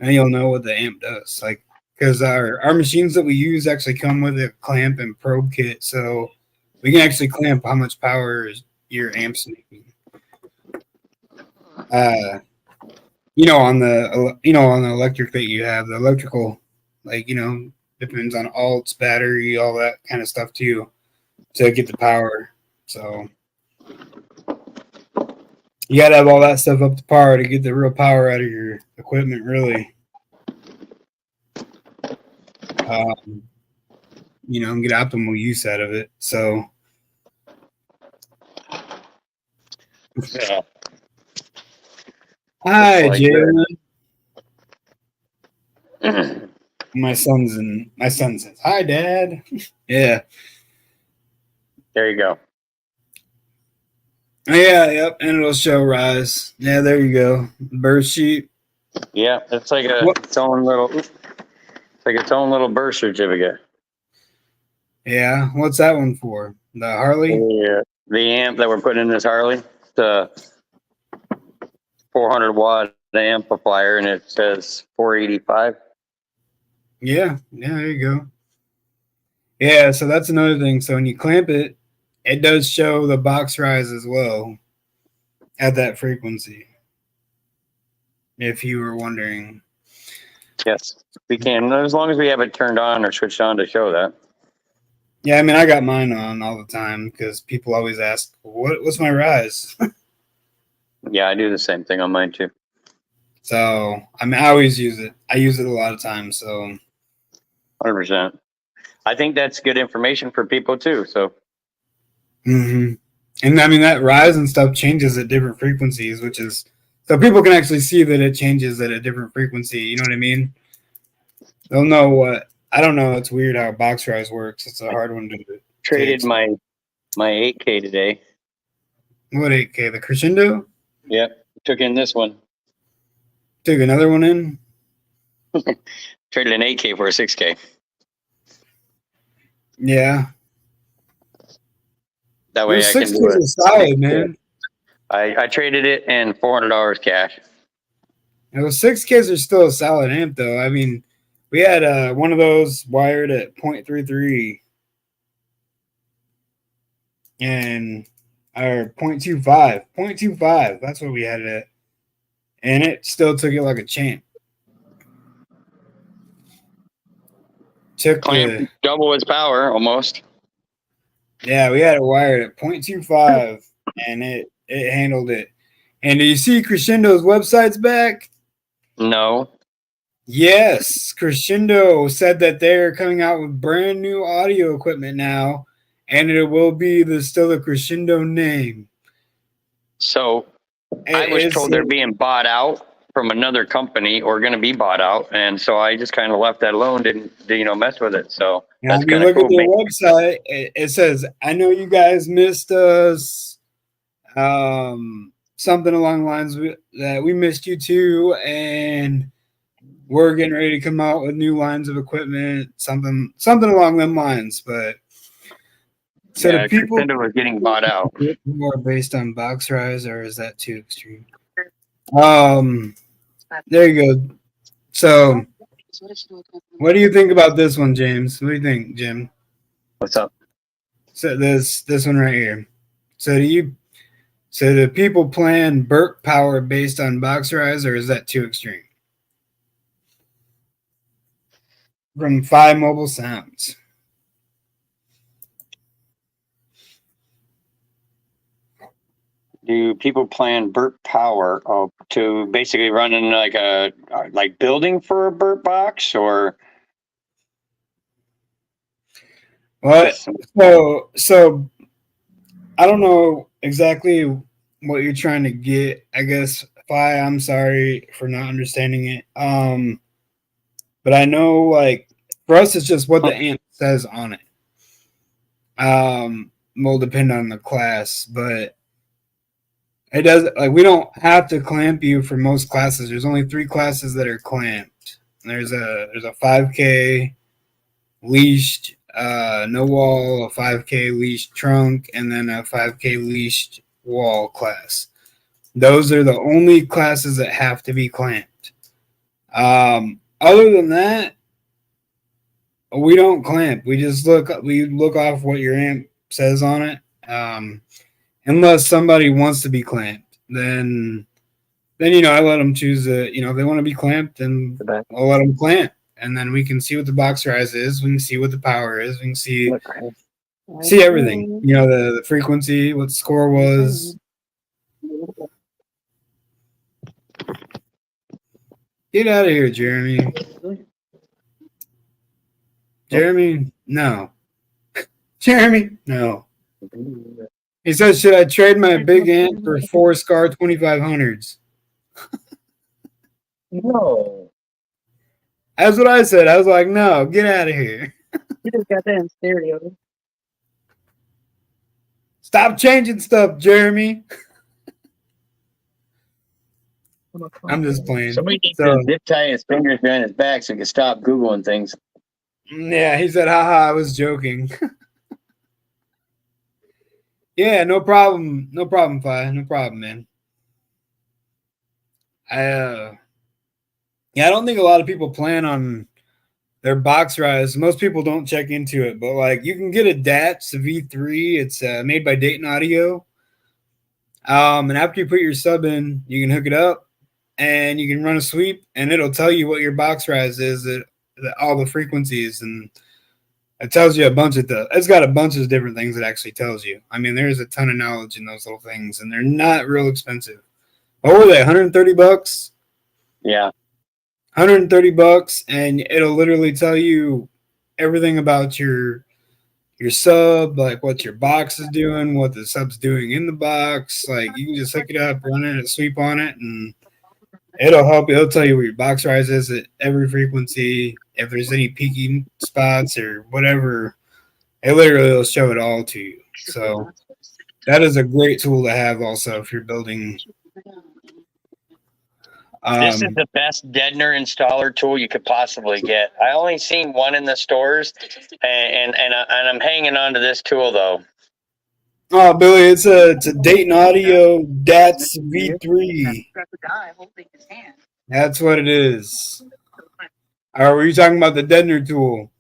and you'll know what the amp does. Like, because our machines that we use actually come with a clamp and probe kit, so we can actually clamp how much power your amp's making. On the electric that you have, the electrical, like, depends on alts, battery, all that kind of stuff too, to get the power. So you gotta have all that stuff up to par to get the real power out of your equipment, really. And get optimal use out of it. So Yeah. hi, like Jalen. My son says, "Hi, Dad." Yeah. There you go. Yeah, yep, and it'll show rise. Yeah, there you go. Burst sheet. Yeah, it's like What? its own little birth certificate. Yeah, what's that one for? The Harley? Yeah, the amp that we're putting in this Harley, the 400 watt amplifier, and it says 485. Yeah, there you go. Yeah, so that's another thing. So when you clamp it, it does show the box rise as well at that frequency. If you were wondering. Yes, we can, as long as we have it turned on or switched on to show that. Yeah, I mean, I got mine on all the time because people always ask, what's my rise? Yeah, I do the same thing on mine too. So, I mean, I always use it. I use it a lot of times. So, 100%. I think that's good information for people too. So, and I mean, that rise and stuff changes at different frequencies, which is so people can actually see that it changes at a different frequency. You know what I mean? They'll know what. I don't know. It's weird how box rise works. It's a hard one to do. traded my 8K today. What 8K? The Crescendo? Yep, took in this one. Took another one in? Traded an 8K for a 6K. Yeah. That way Those I can 6Ks do it. are solid, man. I traded it and $400 cash. Those 6Ks are still a solid amp, though. I mean, we had one of those wired at 0.33 and or 0.25. 0.25. That's what we had it at. And it still took it like a champ. Took Clamp double its power almost. Yeah, we had it wired at 0.25 and it handled it. And do you see Crescendo's website's back? No. Yes, Crescendo said that they're coming out with brand new audio equipment now, and it will be still the Crescendo name. So I was told they're being bought out from another company or going to be bought out, and so I just kind of left that alone. Didn't mess with it. So Now, that's if you kind of look cool. at their website, it says, "I know you guys missed us." Something along the lines that we missed you too, and we're getting ready to come out with new lines of equipment, something along them lines. But so yeah, the people Crescendo was getting bought out. more based on box rise, or is that too extreme? There you go. So, what do you think about this one, James? What do you think, Jim? What's up? So this one right here. So do people plan Burke power based on box rise, or is that too extreme? From 5 Mobile Sounds. Do people plan Burt Power to basically run in like building for a Burt box or? What? So I don't know exactly what you're trying to get. I guess I'm sorry for not understanding it. But I know like for us it's just what the amp says on it. Will depend on the class, but it does like we don't have to clamp you for most classes. There's only 3 classes that are clamped. There's a 5K leashed, no wall, a 5K leashed trunk, and then a 5K leashed wall class. Those are the only classes that have to be clamped. Other than that, we don't clamp. We just look off what your amp says on it. Unless somebody wants to be clamped, then I let them choose if they want to be clamped, then I'll let them clamp. And then we can see what the box rise is. We can see what the power is. We can see everything. The frequency, what the score was. Get out of here, Jeremy. Jeremy, no. Jeremy, no. He says, should I trade my big amp for 4 Scar 2500s? No. That's what I said. I was like, no, get out of here. You just got that in stereo. Stop changing stuff, Jeremy. I'm just playing. Somebody needs So, to zip tie his fingers behind his back so he can stop Googling things. yeah, he said, haha, I was joking. Yeah, no problem. No problem, Fi. No problem, man. Yeah, I don't think a lot of people plan on their box rise. Most people don't check into it, but like you can get a DATS V3. It's made by Dayton Audio. And after you put your sub in, you can hook it up and you can run a sweep, and it'll tell you what your box rise is at all the frequencies, and it tells you a bunch of it's got a bunch of different things it actually tells you. I mean, there's a ton of knowledge in those little things, and they're not real expensive. What were they? $130? Yeah. $130, and it'll literally tell you everything about your sub, like what your box is doing, what the sub's doing in the box. Like you can just hook it up, run it, sweep on it, and it'll help you. It'll tell you where your box rise is at every frequency. If there's any peaking spots or whatever, it literally will show it all to you. So that is a great tool to have also if you're building. This is the best Deadner installer tool you could possibly get. I only seen one in the stores, and I'm hanging on to this tool though. Oh, Billy, it's a Dayton Audio DATS V3. That's what it is. Or were you talking about the Deadner tool?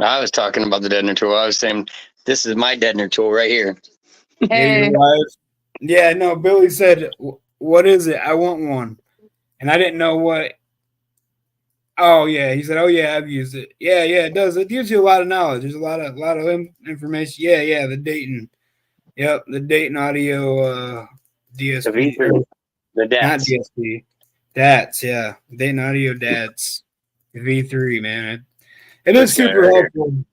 I was talking about the Deadner tool. I was saying this is my Deadner tool right here. Yeah, your wife. Yeah, no, Billy said, what is it? I want one. And I didn't know what. Oh, yeah. He said, oh, yeah, I've used it. Yeah, it does. It gives you a lot of knowledge. There's a lot of information. Yeah, the Dayton. Yep, the Dayton Audio DSP. The DATS. Not DSP. DATS, yeah. Dayton Audio DATS V3, man. It is super helpful.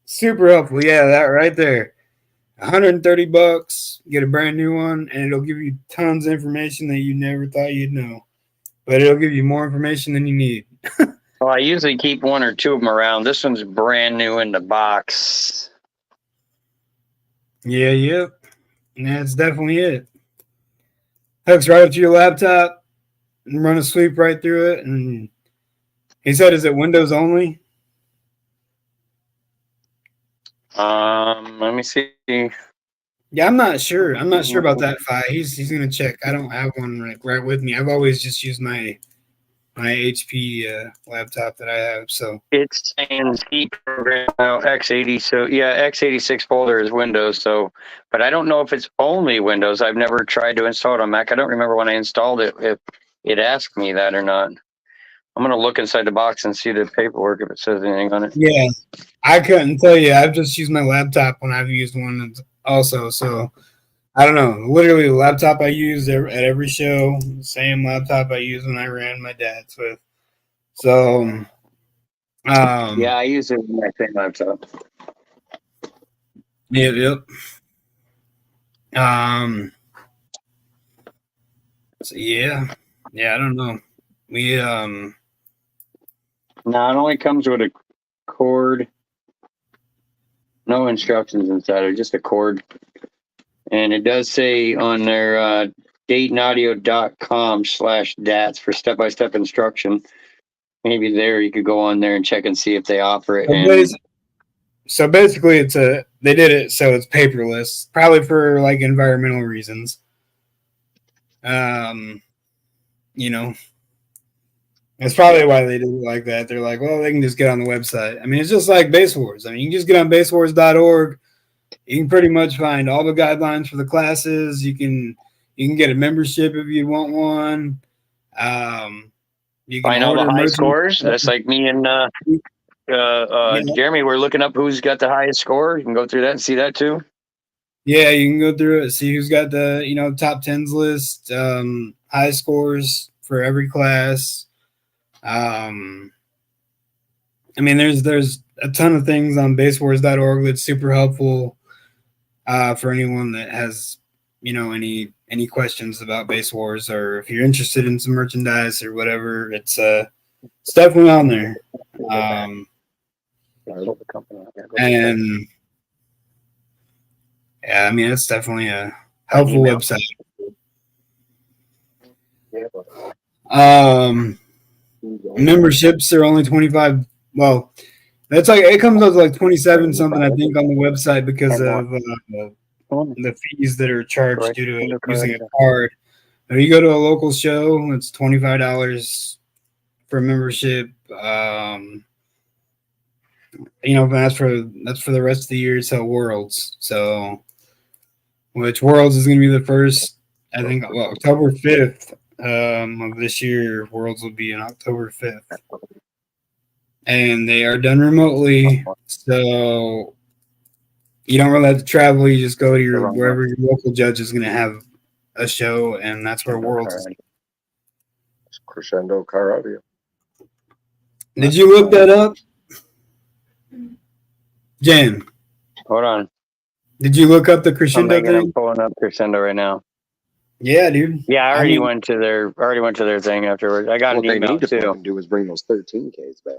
Super helpful. Yeah, that right there. $130, get a brand new one, and it'll give you tons of information that you never thought you'd know. But it'll give you more information than you need. Well, I usually keep one or two of them around. This one's brand new in the box. Yeah, yep. That's definitely it. Hooks right up to your laptop and run a sweep right through it. And he said, is it Windows only? Let me see. Yeah, I'm not sure. I'm not sure about that file. He's gonna check. I don't have one right with me. I've always just used my HP laptop that I have. So it's saying C program now x80. So yeah, x86 folder is Windows. So, but I don't know if it's only Windows. I've never tried to install it on Mac. I don't remember when I installed it if it asked me that or not. I'm gonna look inside the box and see the paperwork if it says anything on it. Yeah, I couldn't tell you. I've just used my laptop when I've used one also. So I don't know. Literally, the laptop I use at every show, the same laptop I used when I ran my DATS with. So, yeah, I use it with my same laptop. Yep. So yeah, I don't know. We No, it only comes with a cord. No instructions inside of it, just a cord. And it does say on their DaytonAudio.com/DATS for step-by-step instruction. Maybe there you could go on there and check and see if they offer it. So basically, they did it so it's paperless, probably for like environmental reasons. You know. That's probably why they did it like that. They're like, well, they can just get on the website. I mean, it's just like Base Wars. I mean, you can just get on basewars.org. You can pretty much find all the guidelines for the classes. You can get a membership if you want one. You can find all the high scores. That's like me and Jeremy. We're looking up who's got the highest score. You can go through that and see that too. Yeah, you can go through it, see who's got the top 10s list, high scores for every class. I mean, there's a ton of things on basewars.org that's super helpful for anyone that has any questions about Base Wars, or if you're interested in some merchandise or whatever. It's definitely on there. And yeah, I mean, it's definitely a helpful website. Memberships are only 25. Well, that's like it comes up to like 27 something I think on the website because of the fees that are charged due to using a card. If you go to a local show, it's $25 for membership. That's for the rest of the year till Worlds. So, which Worlds is going to be the first, I think, October 5th of this year. Worlds will be on October 5th, and they are done remotely. So you don't really have to travel. You just go to wherever your local judge is going to have a show, and that's where Worlds is. Crescendo Car Audio. Did you look that up, Jen? Hold on. Did you look up the Crescendo I'm thing? pulling up Crescendo right now. Yeah, dude. Yeah, I already went to their thing afterwards. I got What an they email need to too. fucking do is bring those 13Ks back.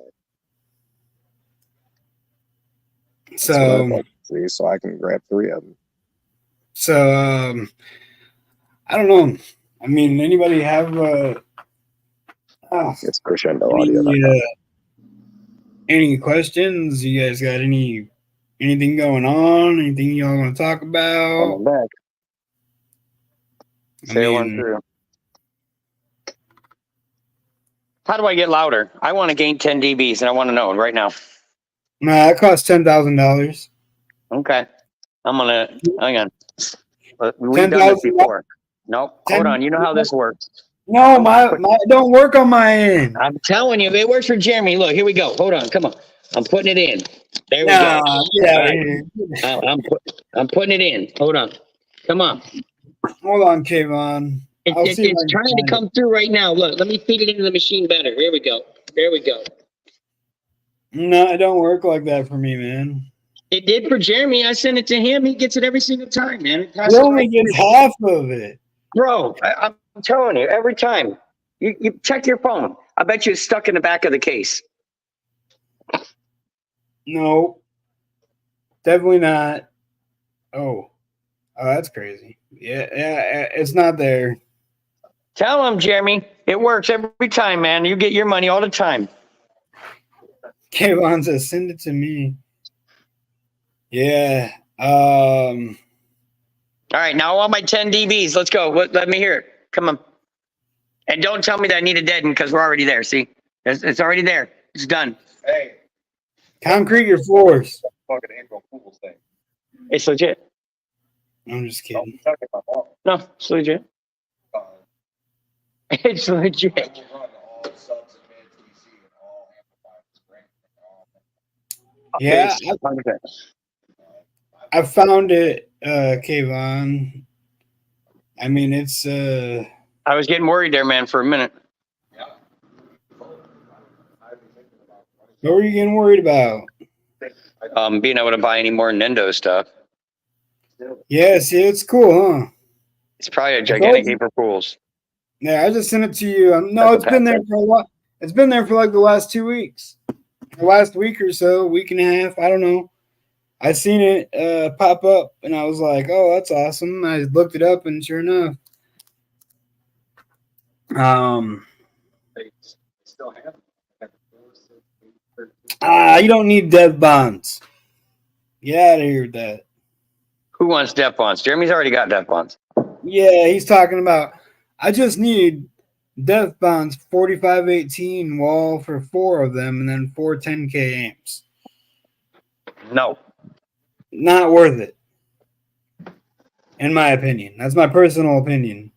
That's what I'd like to see, so I can grab 3 of them. So, I don't know. I mean, anybody have It's Crescendo Audio. any questions? You guys got anything going on? Anything y'all want to talk about? I'm back. Say one through. How do I get louder? I want to gain 10 dBs, and I want to know right now. Nah, that costs $10,000. Okay. I'm gonna hang on. We've done this before. Nope. Hold on. You know how this works. No, my it don't work on my end. I'm telling you, it works for Jeremy. Look, here we go. Hold on. Come on. I'm putting it in. There we go. Yeah. I'm putting it in. Hold on. Come on. Hold on, Kayvon. It's trying to come through right now. Look, let me feed it into the machine better. Here we go. There we go. No, it don't work like that for me, man. It did for Jeremy. I sent it to him. He gets it every single time, man. He only gets half of it. Bro, I'm telling you, every time. You check your phone. I bet you it's stuck in the back of the case. No, definitely not. Oh, that's crazy. Yeah, it's not there. Tell him, Jeremy. It works every time, man. You get your money all the time. Kayvon says, send it to me. Yeah. All right, now I want my 10 dBs. Let's go. Let me hear it. Come on. And don't tell me that I need a deaden because we're already there. See? It's already there. It's done. Hey. Concrete your floors. Fucking April Fool's thing. It's legit. I'm just kidding. No, it's legit. It's legit. Yeah, I found it, Kayvon. I mean, it's I was getting worried there, man, for a minute. What were you getting worried about? Being able to buy any more Nendo stuff. Yeah, see, it's cool, huh? It's probably a gigantic April Fool's. Yeah, I just sent it to you. No, it's been there for a while. It's been there for like the last 2 weeks. The last week or so, week and a half, I don't know. I seen it pop up, and I was like, "Oh, that's awesome!" I looked it up, and sure enough, you don't need dev bonds. Get out of here with that. Who wants dev bonds? Jeremy's already got dev bonds. Yeah, he's talking about. I just need dev bonds 4518 wall for 4 of them, and then 4 10K amps. No. Not worth it. In my opinion. That's my personal opinion.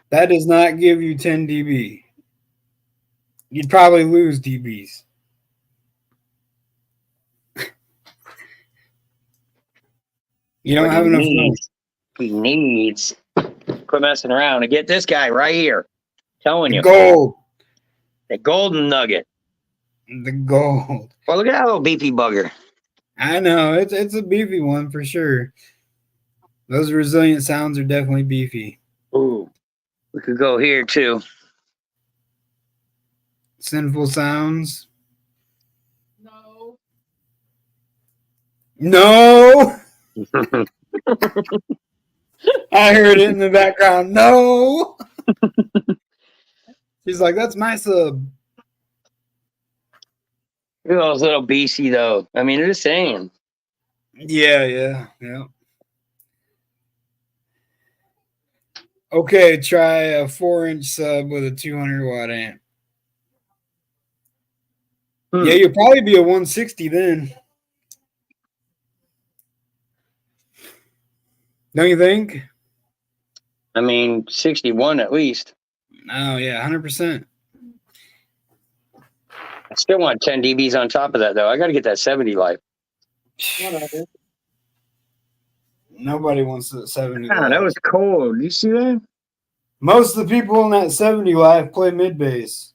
That does not give you 10 dB. You'd probably lose dBs. You don't have enough room. He needs. Quit messing around and get this guy right here. Telling you. Gold. The golden nugget. The gold. Well, look at that little beefy bugger. I know. It's a beefy one for sure. Those resilient sounds are definitely beefy. Ooh. We could go here too. Sinful sounds. No. No. I heard it in the background. No. She's like, that's my sub. Look at those little BC though. I mean, they're just saying. Yeah. Okay, try a 4-inch sub with a 200-watt amp. Yeah, you'll probably be a 160 then. Don't you think? I mean, 61 at least. Oh, yeah, 100%. I still want 10 dBs on top of that though. I got to get that 70 life. Whatever. Nobody wants that 70 Ah, life. that was cold. You see that? Most of the people in that 70 life play mid bass.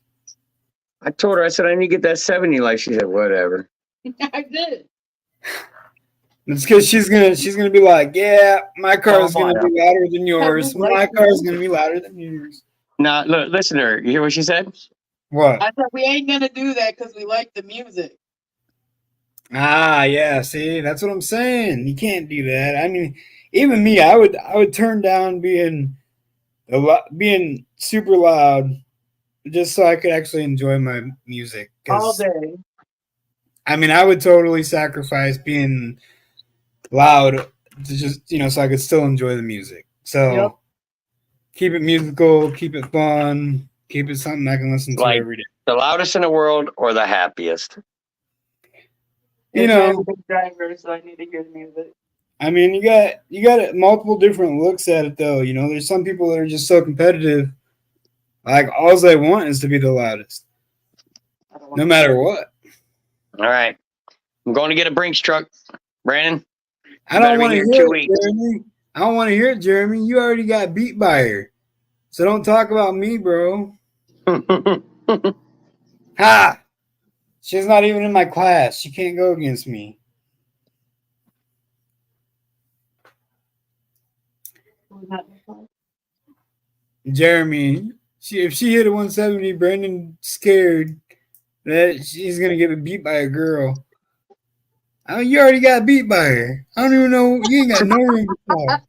I told her, I said, I need to get that 70 life. She said, whatever. I did. It's because she's gonna be like, yeah, my car's Oh, gonna yeah. be louder than yours. My car's gonna be louder than yours. Now, look, listen to her. You hear what she said? What? I said we ain't gonna do that because we like the music. Ah, yeah. See, that's what I'm saying. You can't do that. I mean, even me, I would turn down being super loud just so I could actually enjoy my music. 'Cause, All day. I mean, I would totally sacrifice being loud to just so I could still enjoy the music. So Yep. keep it musical, keep it fun, keep it something I can listen to Like- every day. The loudest in the world or the happiest? You know, I'm a big driver, so I need to hear the music. I mean, you got multiple different looks at it though. There's some people that are just so competitive. Like all they want is to be the loudest, I don't want no matter what. All right. I'm going to get a Brinks truck. Brandon? I don't Better be want to here in hear 2 it, weeks. Jeremy. I don't want to hear it, Jeremy. You already got beat by her, so don't talk about me, bro. Ha! She's not even in my class. She can't go against me. to. Jeremy, if she hit a 170, Brandon scared that she's gonna get beat by a girl. I mean, you already got beat by her. I don't even know. You ain't got no room to talk.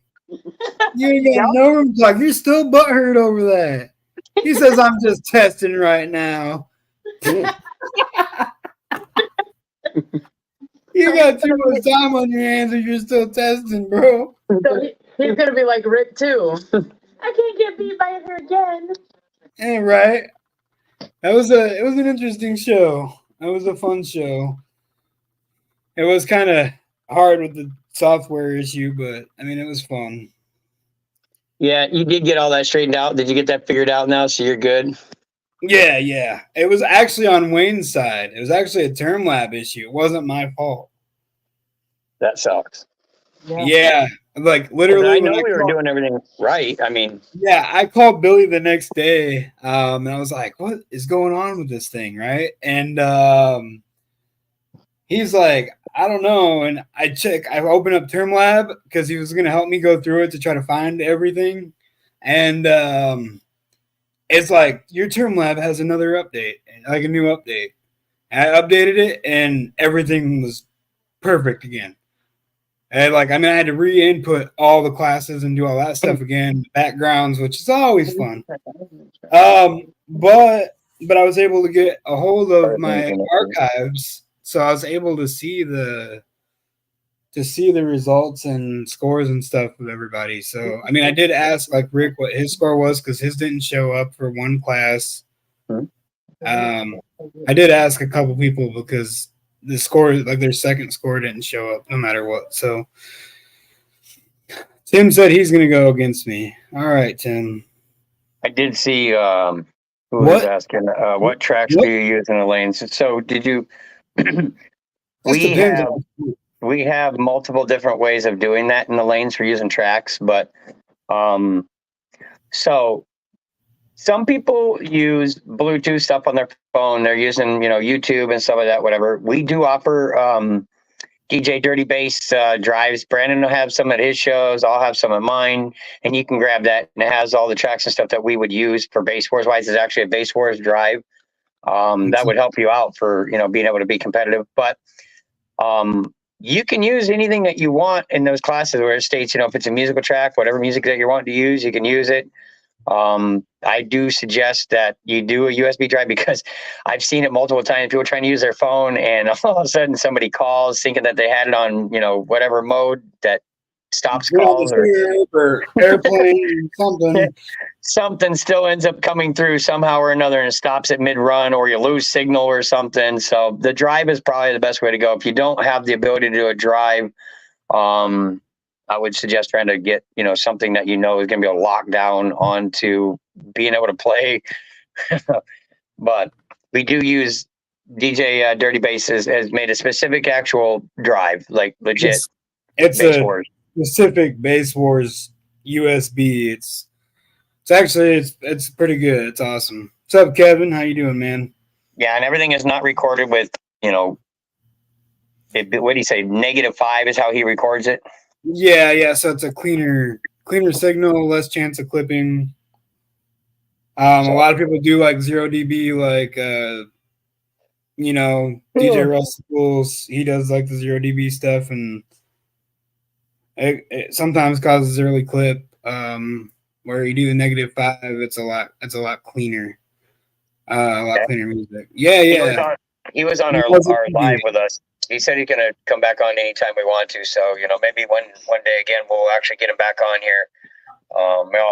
You ain't got no room to talk. You're still butthurt over that. He says, I'm just testing right now. You got too much time on your hands and you're still testing, bro. So he's gonna be like Rick too. I can't get beat by her again. Yeah, right. It was an interesting show. It was a fun show. It was kind of hard with the software issue, but I mean, it was fun. Yeah, you did get all that straightened out. Did you get that figured out now? So you're good? Yeah. It was actually on Wayne's side. It was actually a term lab issue. It wasn't my fault. That sucks. Yeah. Like literally I when know we were called- doing everything right. I mean, Yeah, I called Billy the next day, and I was like, "What is going on with this thing?" Right? And he's like, "I don't know." And I opened up TermLab because he was going to help me go through it to try to find everything. And it's like your TermLab has another update, like a new update. And I updated it, and everything was perfect again. And I had to re-input all the classes and do all that stuff again, backgrounds, which is always fun. But I was able to get a hold of my archives, so I was able to see the results and scores and stuff with everybody. So I mean, I did ask Rick what his score was because his didn't show up for one class. I did ask a couple people because the score, their second score, didn't show up no matter what. So Tim said he's going to go against me. All right, Tim. I did see who was asking what tracks do you use in the lanes. So did you? We have multiple different ways of doing that in the lanes for using tracks, but so some people use Bluetooth stuff on their phone. They're using, YouTube and stuff like that, whatever. We do offer DJ Dirty Bass drives. Brandon will have some at his shows. I'll have some at mine, and you can grab that. And it has all the tracks and stuff that we would use for Bass Wars wise. It's actually a Bass Wars drive. That would help you out for, being able to be competitive. But you can use anything that you want in those classes where it states, if it's a musical track, whatever music that you want to use, you can use it. I do suggest that you do a USB drive because I've seen it multiple times. People trying to use their phone, and all of a sudden somebody calls thinking that they had it on, whatever mode that stops calls, or airplane, something. something still ends up coming through somehow or another and it stops at mid-run, or you lose signal or something. So the drive is probably the best way to go. If you don't have the ability to do a drive, I would suggest trying to get, something that is going to be able to lock down onto being able to play. But we do use DJ Dirty Bass has made a specific actual drive, like legit. It's Bass a Wars. specific Bass Wars USB. It's pretty good. It's awesome. What's up, Kevin? How you doing, man? Yeah, and everything is not recorded with, what do you say? -5 is how he records it. Yeah. So it's a cleaner signal, less chance of clipping. A lot of people do like 0 dB, like DJ Russell's. He does like the 0 dB stuff, and it sometimes causes early clip. Where you do the -5, it's a lot cleaner. A lot cleaner music. Yeah. He was on our live with us. He said he's gonna come back on anytime we want to. So maybe one day again we'll actually get him back on here.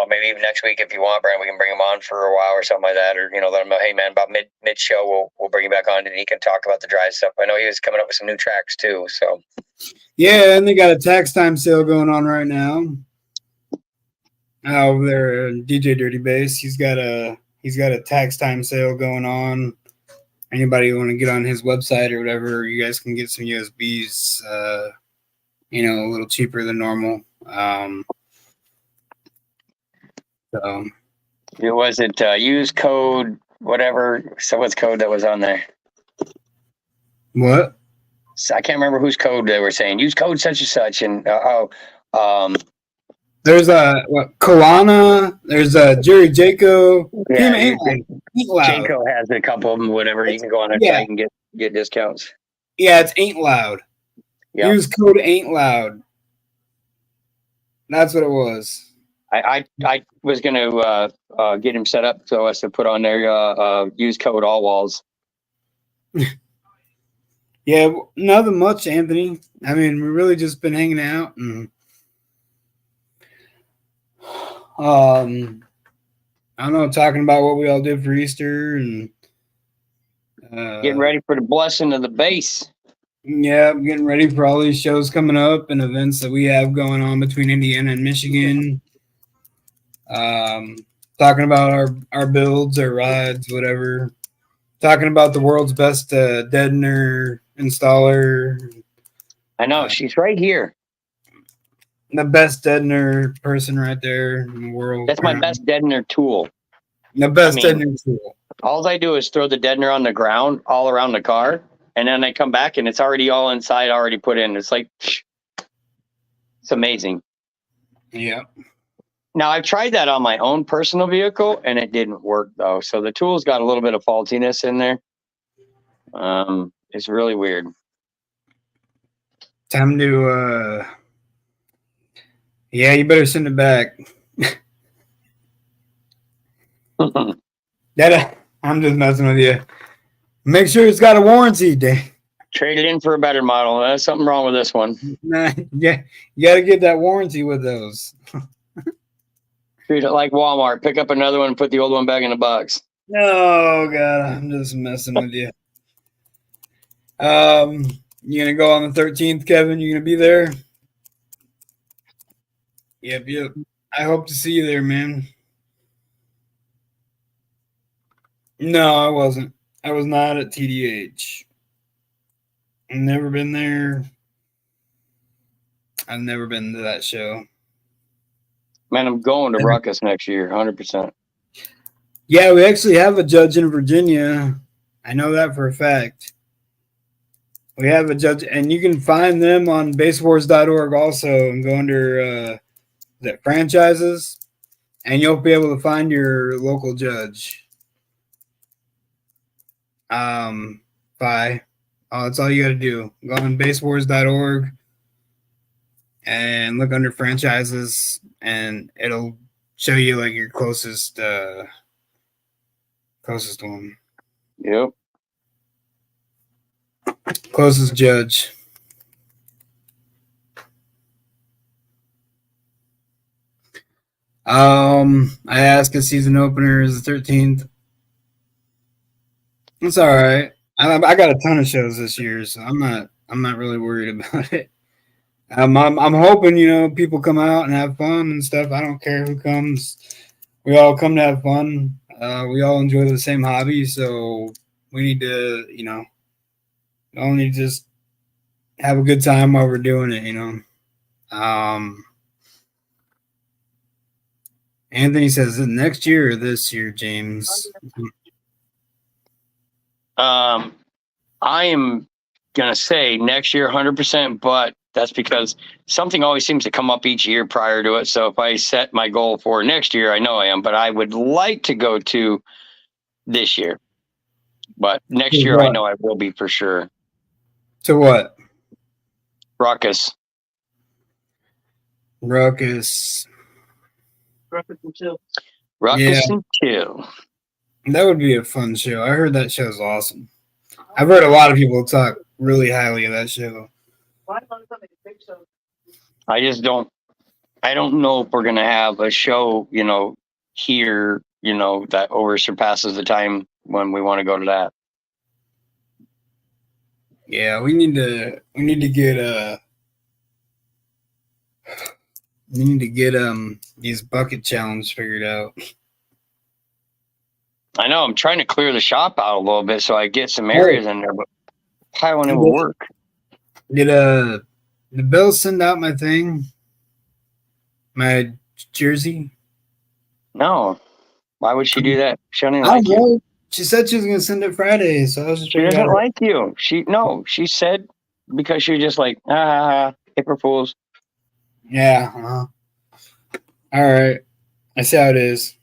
Maybe even next week if you want, Brian, we can bring him on for a while or something like that, or let him know, hey man, about mid show we'll bring you back on and he can talk about the drive stuff. I know he was coming up with some new tracks too. So yeah, and they got a tax time sale going on right now. Over there, DJ Dirty Bass, he's got a tax time sale going on. Anybody want to get on his website or whatever, you guys can get some USBs, a little cheaper than normal. So was it use code whatever? So what's code that was on there? What? So I can't remember whose code they were saying. Use code such and such, and there's Kalana. There's Jerry Jaco. Yeah, Ain't Loud. Jaco has a couple of them. Whatever, you can go on their site and get discounts. Yeah, it's Ain't Loud. Yep. Use code Ain't Loud. That's what it was. I was going to get him set up so as to put on there use code All Walls. Yeah, nothing much, Anthony. I mean, we've really just been hanging out and I don't know, talking about what we all did for Easter and getting ready for the blessing of the bass. Yeah, getting ready for all these shows coming up and events that we have going on between Indiana and Michigan. Talking about our builds, our rides, whatever. Talking about the world's best deadener installer. I know, she's right here. The best deadener person right there in the world. That's my best deadener tool. The best deadener tool. All I do is throw the deadener on the ground all around the car, and then I come back and it's already all inside, already put in. It's like, it's amazing. Yeah. Now, I've tried that on my own personal vehicle, and it didn't work, though. So the tool's got a little bit of faultiness in there. It's really weird. Time to, yeah, you better send it back. I'm just messing with you. Make sure it's got a warranty, Dave. Trade it in for a better model. There's something wrong with this one. Nah, yeah, you got to get that warranty with those. Treat it like Walmart. Pick up another one and put the old one back in the box. Oh, God, I'm just messing with you. You going to go on the 13th, Kevin? You going to be there? Yep. I hope to see you there, man. No, I wasn't. I was not at TDH. I've never been there. I've never been to that show. Man, I'm going to Ruckus next year, 100%. Yeah, we actually have a judge in Virginia. I know that for a fact. We have a judge, and you can find them on basswars.org also and go under the franchises, and you'll be able to find your local judge. That's all you got to do. Go on basswars.org and look under franchises, and it'll show you like your closest one, Yep. closest judge. I asked a season opener is the 13th. It's all right. I got a ton of shows this year, so I'm not really worried about it. I'm hoping, you know, people come out and have fun and stuff. I don't care who comes. We all come to have fun. We all enjoy the same hobby, so we need to, you know, all need to just have a good time while we're doing it, you know. Anthony says, is it next year or this year, James? I am gonna say next year 100%, but that's because something always seems to come up each year prior to it. So if I set my goal for next year, I know I am, but I would like to go to this year. But next year, I know I will be for sure. To what? Ruckus. Ruckus. Ruckus and Chill. Ruckus and Chill. That would be a fun show. I heard that show's awesome. I've heard a lot of people talk really highly of that show. I just don't. I don't know if we're gonna have a show, you know, here, you know, that over surpasses the time when we want to go to that. Yeah, we need to get these bucket challenge figured out. I know I'm trying to clear the shop out a little bit so I get some areas in there, but piling in will work. Did Bill send out my thing? My jersey? No. Why would she do that? She doesn't I like don't you. know. She said she was gonna send it Friday, so I was just She doesn't like you. She said because she was just like, April Fools. Yeah. All right. I see how it is.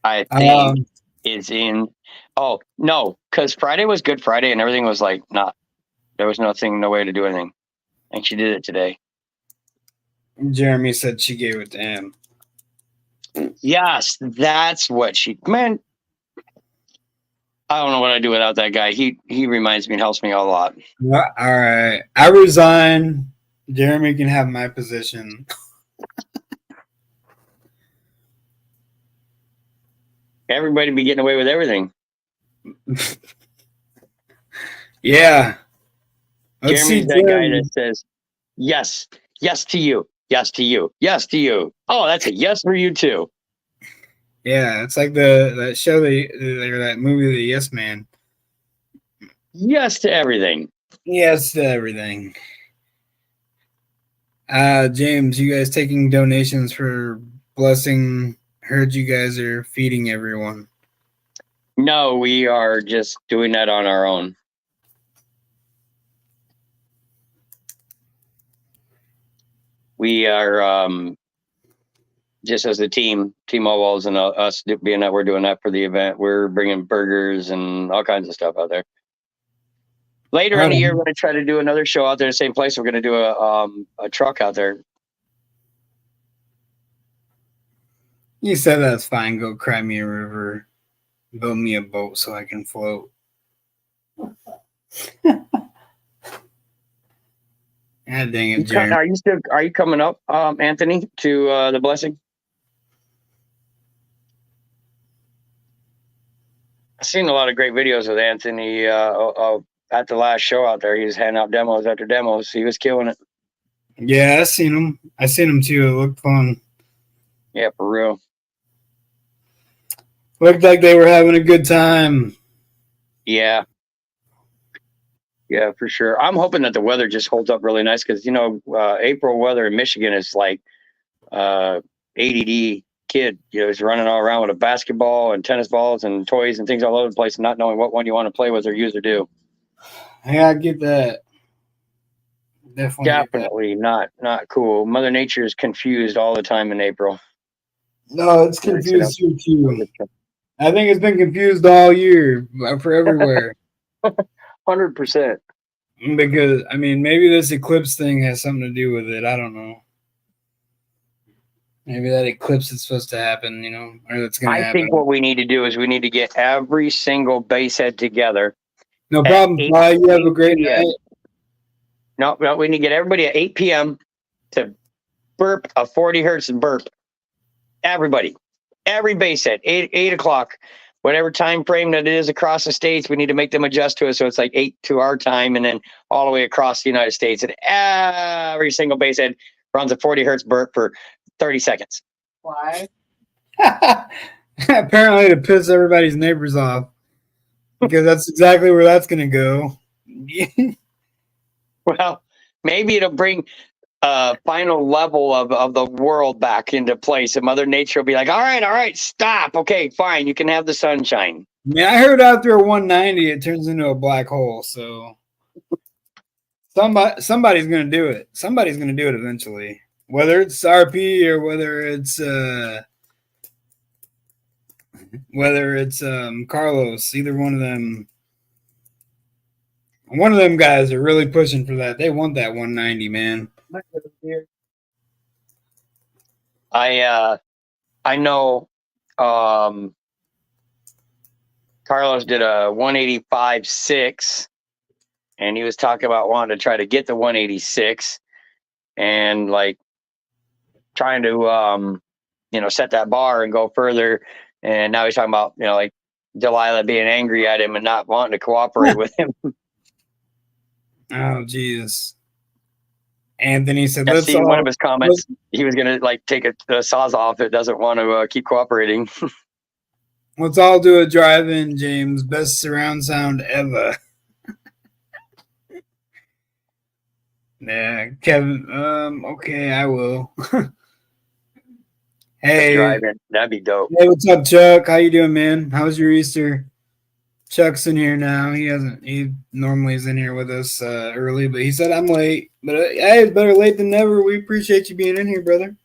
I think it's in. Oh no, because Friday was Good Friday and everything was like not. There was no way to do anything, and she did it today. Jeremy said she gave it to him. Yes, that's what she. Man, I don't know what I'd do without that guy. He reminds me and helps me a lot. All right. I resign. Jeremy can have my position. Everybody be getting away with everything. Yeah. Let's Jeremy's see that guy Jeremy. that says, yes to you, yes to you, yes to you. Oh, that's a yes for you too. Yeah, it's like that show that movie, The Yes Man. Yes to everything. Yes to everything. James, you guys taking donations for blessing? Heard you guys are feeding everyone. No, we are just doing that on our own. We are just as a team Walls and us being that we're doing that for the event. We're bringing burgers and all kinds of stuff out there. Later in the year, we're going to try to do another show out there, the same place. We're going to do a truck out there. You said that's fine. Go cry me a river. Build me a boat so I can float. God dang it, Jeremy. Are you coming up, Anthony, to the blessing? I've seen a lot of great videos with Anthony at the last show out there. He was handing out demos after demos. He was killing it. Yeah, I seen him too. It looked fun. Yeah, for real. Looked like they were having a good time. Yeah. Yeah, for sure. I'm hoping that the weather just holds up really nice because, you know, April weather in Michigan is like ADD kid. You know, he's running all around with a basketball and tennis balls and toys and things all over the place and not knowing what one you want to play with or use or do. Yeah, I get that. Definitely not cool. Mother Nature is confused all the time in April. No, it's confused here too. I think it's been confused all year for everywhere. 100%. Because, I mean, maybe this eclipse thing has something to do with it. I don't know. Maybe that eclipse is supposed to happen, you know, or that's going to I happen. think what we need to do is we need to get every single base head together. No at problem, 8 Fly. You have a 8 great p.m. night. No, we need to get everybody at 8 p.m. to burp a 40 hertz burp. Everybody, every base head, 8 o'clock, whatever time frame that it is across the states, we need to make them adjust to it. So it's like 8 to our time and then all the way across the United States. And every single base head runs a 40 hertz burp for 30 seconds. Why? Apparently to piss everybody's neighbors off. Because that's exactly where that's going to go. Well, maybe it'll bring a final level of the world back into place. And Mother Nature will be like, all right, stop. Okay, fine. You can have the sunshine. Man, I heard after a 190, it turns into a black hole. So somebody's going to do it. Somebody's going to do it eventually. Whether it's RP or whether it's Carlos, either one of them. One of them guys are really pushing for that. They want that 190, man. I know Carlos did a 185.6 and he was talking about wanting to try to get the 186 and like trying to set that bar and go further. And now he's talking about, like Delilah being angry at him and not wanting to cooperate with him. Oh, Jesus. Anthony said, I've seen one of his comments. He was going to take the saws off. It doesn't want to keep cooperating. Let's all do a drive-in, James. Best surround sound ever. Yeah, Kevin. Okay, I will. Hey, drive-in. That'd be dope. Hey, what's up, Chuck? How you doing, man? How was your Easter? Chuck's in here now. He normally is in here with us early, but he said I'm late. But hey, it's better late than never. We appreciate you being in here, brother.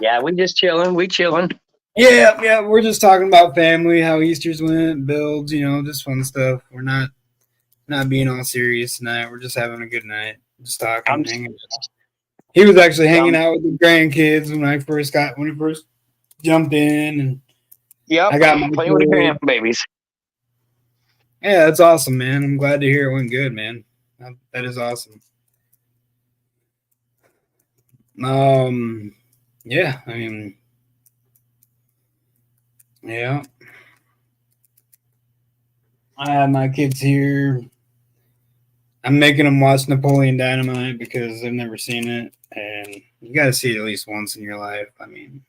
Yeah, we just chilling. We chilling. Yeah. We're just talking about family, how Easter's went, builds, just fun stuff. We're not being all serious tonight. We're just having a good night. Just talking, hanging out. He was actually hanging out with the grandkids when he first jumped in, and I got my playing with the grandbabies. Yeah, that's awesome, man. I'm glad to hear it went good, man. That is awesome. Yeah, I mean, yeah. I have my kids here. I'm making them watch Napoleon Dynamite because they've never seen it, and you got to see it at least once in your life. I mean,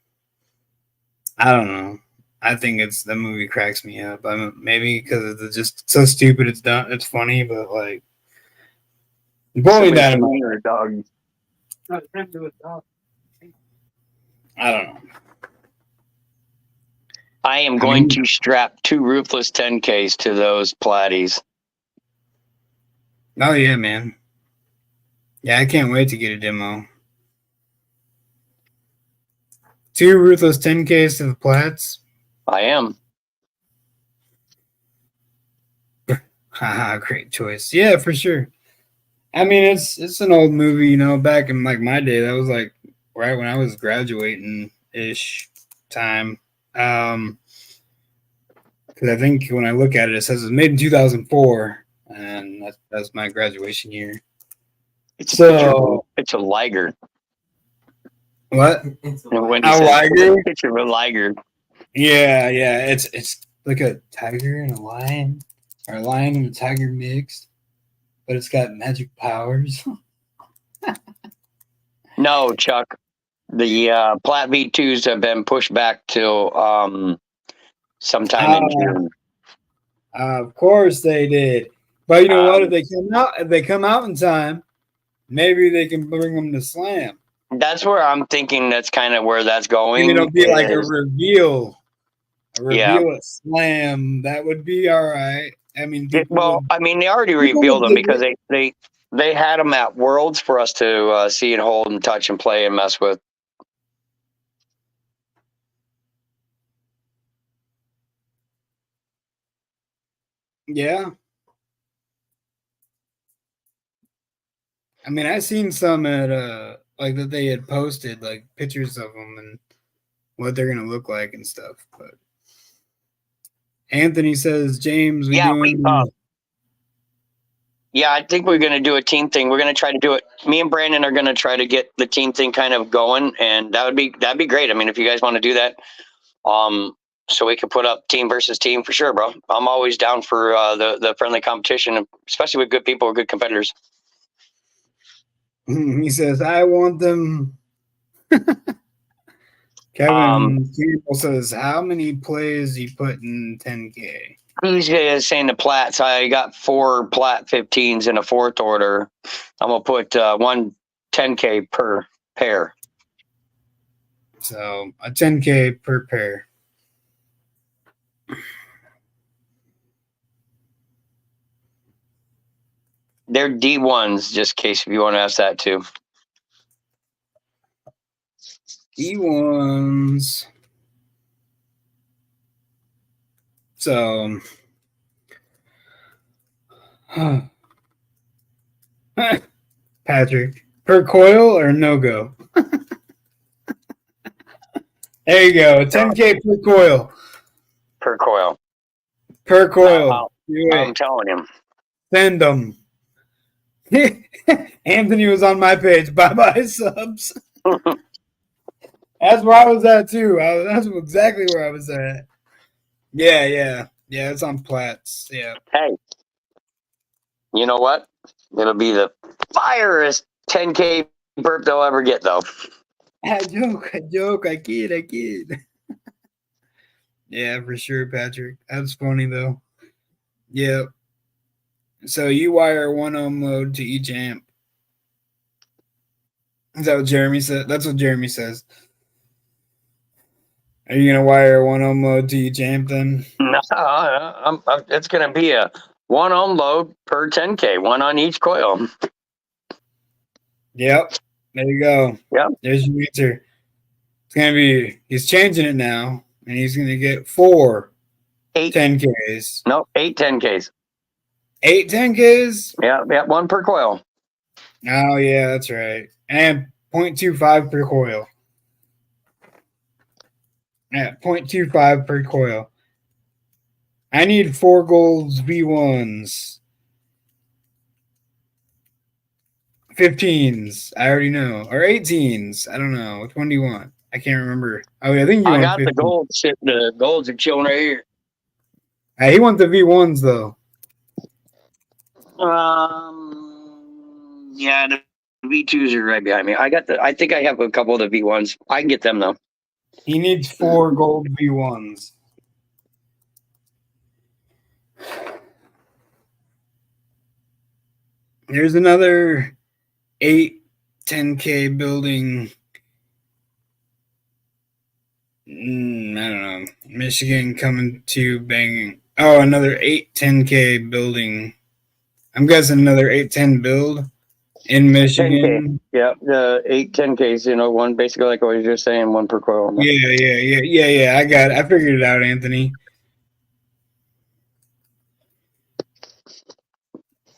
I don't know. I think the movie cracks me up. Maybe because it's just so stupid. It's funny, but like Napoleon Dynamite or a dog. I don't know. I am going to strap 2 Ruthless 10Ks to those Platties. Oh yeah, man. Yeah, I can't wait to get a demo. 2 Ruthless 10Ks to the Plats. I am. Haha, great choice. Yeah, for sure. I mean, it's an old movie, back in like my day. That was like right when I was graduating ish time. Because I think when I look at it, it says it was made in 2004, and that's my graduation year. It's a Liger. What? A Liger? Picture of a Liger. Yeah. It's like a tiger and a lion, or a lion and a tiger mixed, but it's got magic powers. No, Chuck. The Plat V2s have been pushed back till sometime in June. Of course they did. But you know what? If they come out in time, maybe they can bring them to Slam. That's where I'm thinking. That's kind of where that's going. Maybe it'll be like a reveal. At Slam. That would be all right. I mean, they already revealed them because they had them at Worlds for us to see and hold and touch and play and mess with. Yeah. I mean, I seen some at like that they had posted like pictures of them and what they're gonna look like and stuff. But Anthony says, James, we Yeah, doing Yeah, I think we're going to do a team thing. We're going to try to do it. Me and Brandon are going to try to get the team thing kind of going, and that'd be great. I mean, if you guys want to do that, so we could put up team versus team for sure, bro. I'm always down for the friendly competition, especially with good people or good competitors. He says, I want them. Kevin Campbell says, how many plays you put in 10K? He's saying the plats. I got 4 plat 15s in a 4th order. I'm gonna put 1 10K per pair. So a 10K per pair. They're D1s, just in case if you want to ask that too. E1s. So, Patrick, per coil or no go? There you go, 10K per coil. Per coil. Per coil. I'm telling him. Send them. Anthony was on my page. Bye-bye subs. That's where I was at too. That's exactly where I was at. Yeah. It's on plats. Yeah. Hey, you know what? It'll be the firest 10K burp they'll ever get, though. I joke. I kid. Yeah, for sure, Patrick. That's funny though. Yep. So you wire 1 ohm load to each amp. Is that what Jeremy said? That's what Jeremy says. Are you gonna wire 1 ohm load to each amp then? No, it's gonna be a 1 ohm load per 10K, 1 on each coil. Yep. There you go. Yep. There's your answer. It's gonna be. He's changing it now, and he's gonna get 4 8 10Ks. No, 8 10Ks. 8 10Ks. Yeah, 1 per coil. Oh yeah, that's right. And 0.25 per coil. Yeah, 0.25 per coil. I need 4 golds V1s. 15s. I already know. Or 18s. I don't know. Which one do you want? I can't remember. Oh, yeah, I think you I want got 15. the gold shit. The golds are chilling right here. He wants the V1s though. Yeah, the V2s are right behind me. I think I have a couple of the V1s. I can get them though. He needs 4 gold V1s. There's another 8 10K building. I don't know. Michigan coming to banging. Oh, another 8 10K building. I'm guessing another 810 build in Michigan. 10K. Yeah, the 8 10Ks, one basically like I was just saying, 1 per coil. Yeah. I got it. I figured it out, Anthony.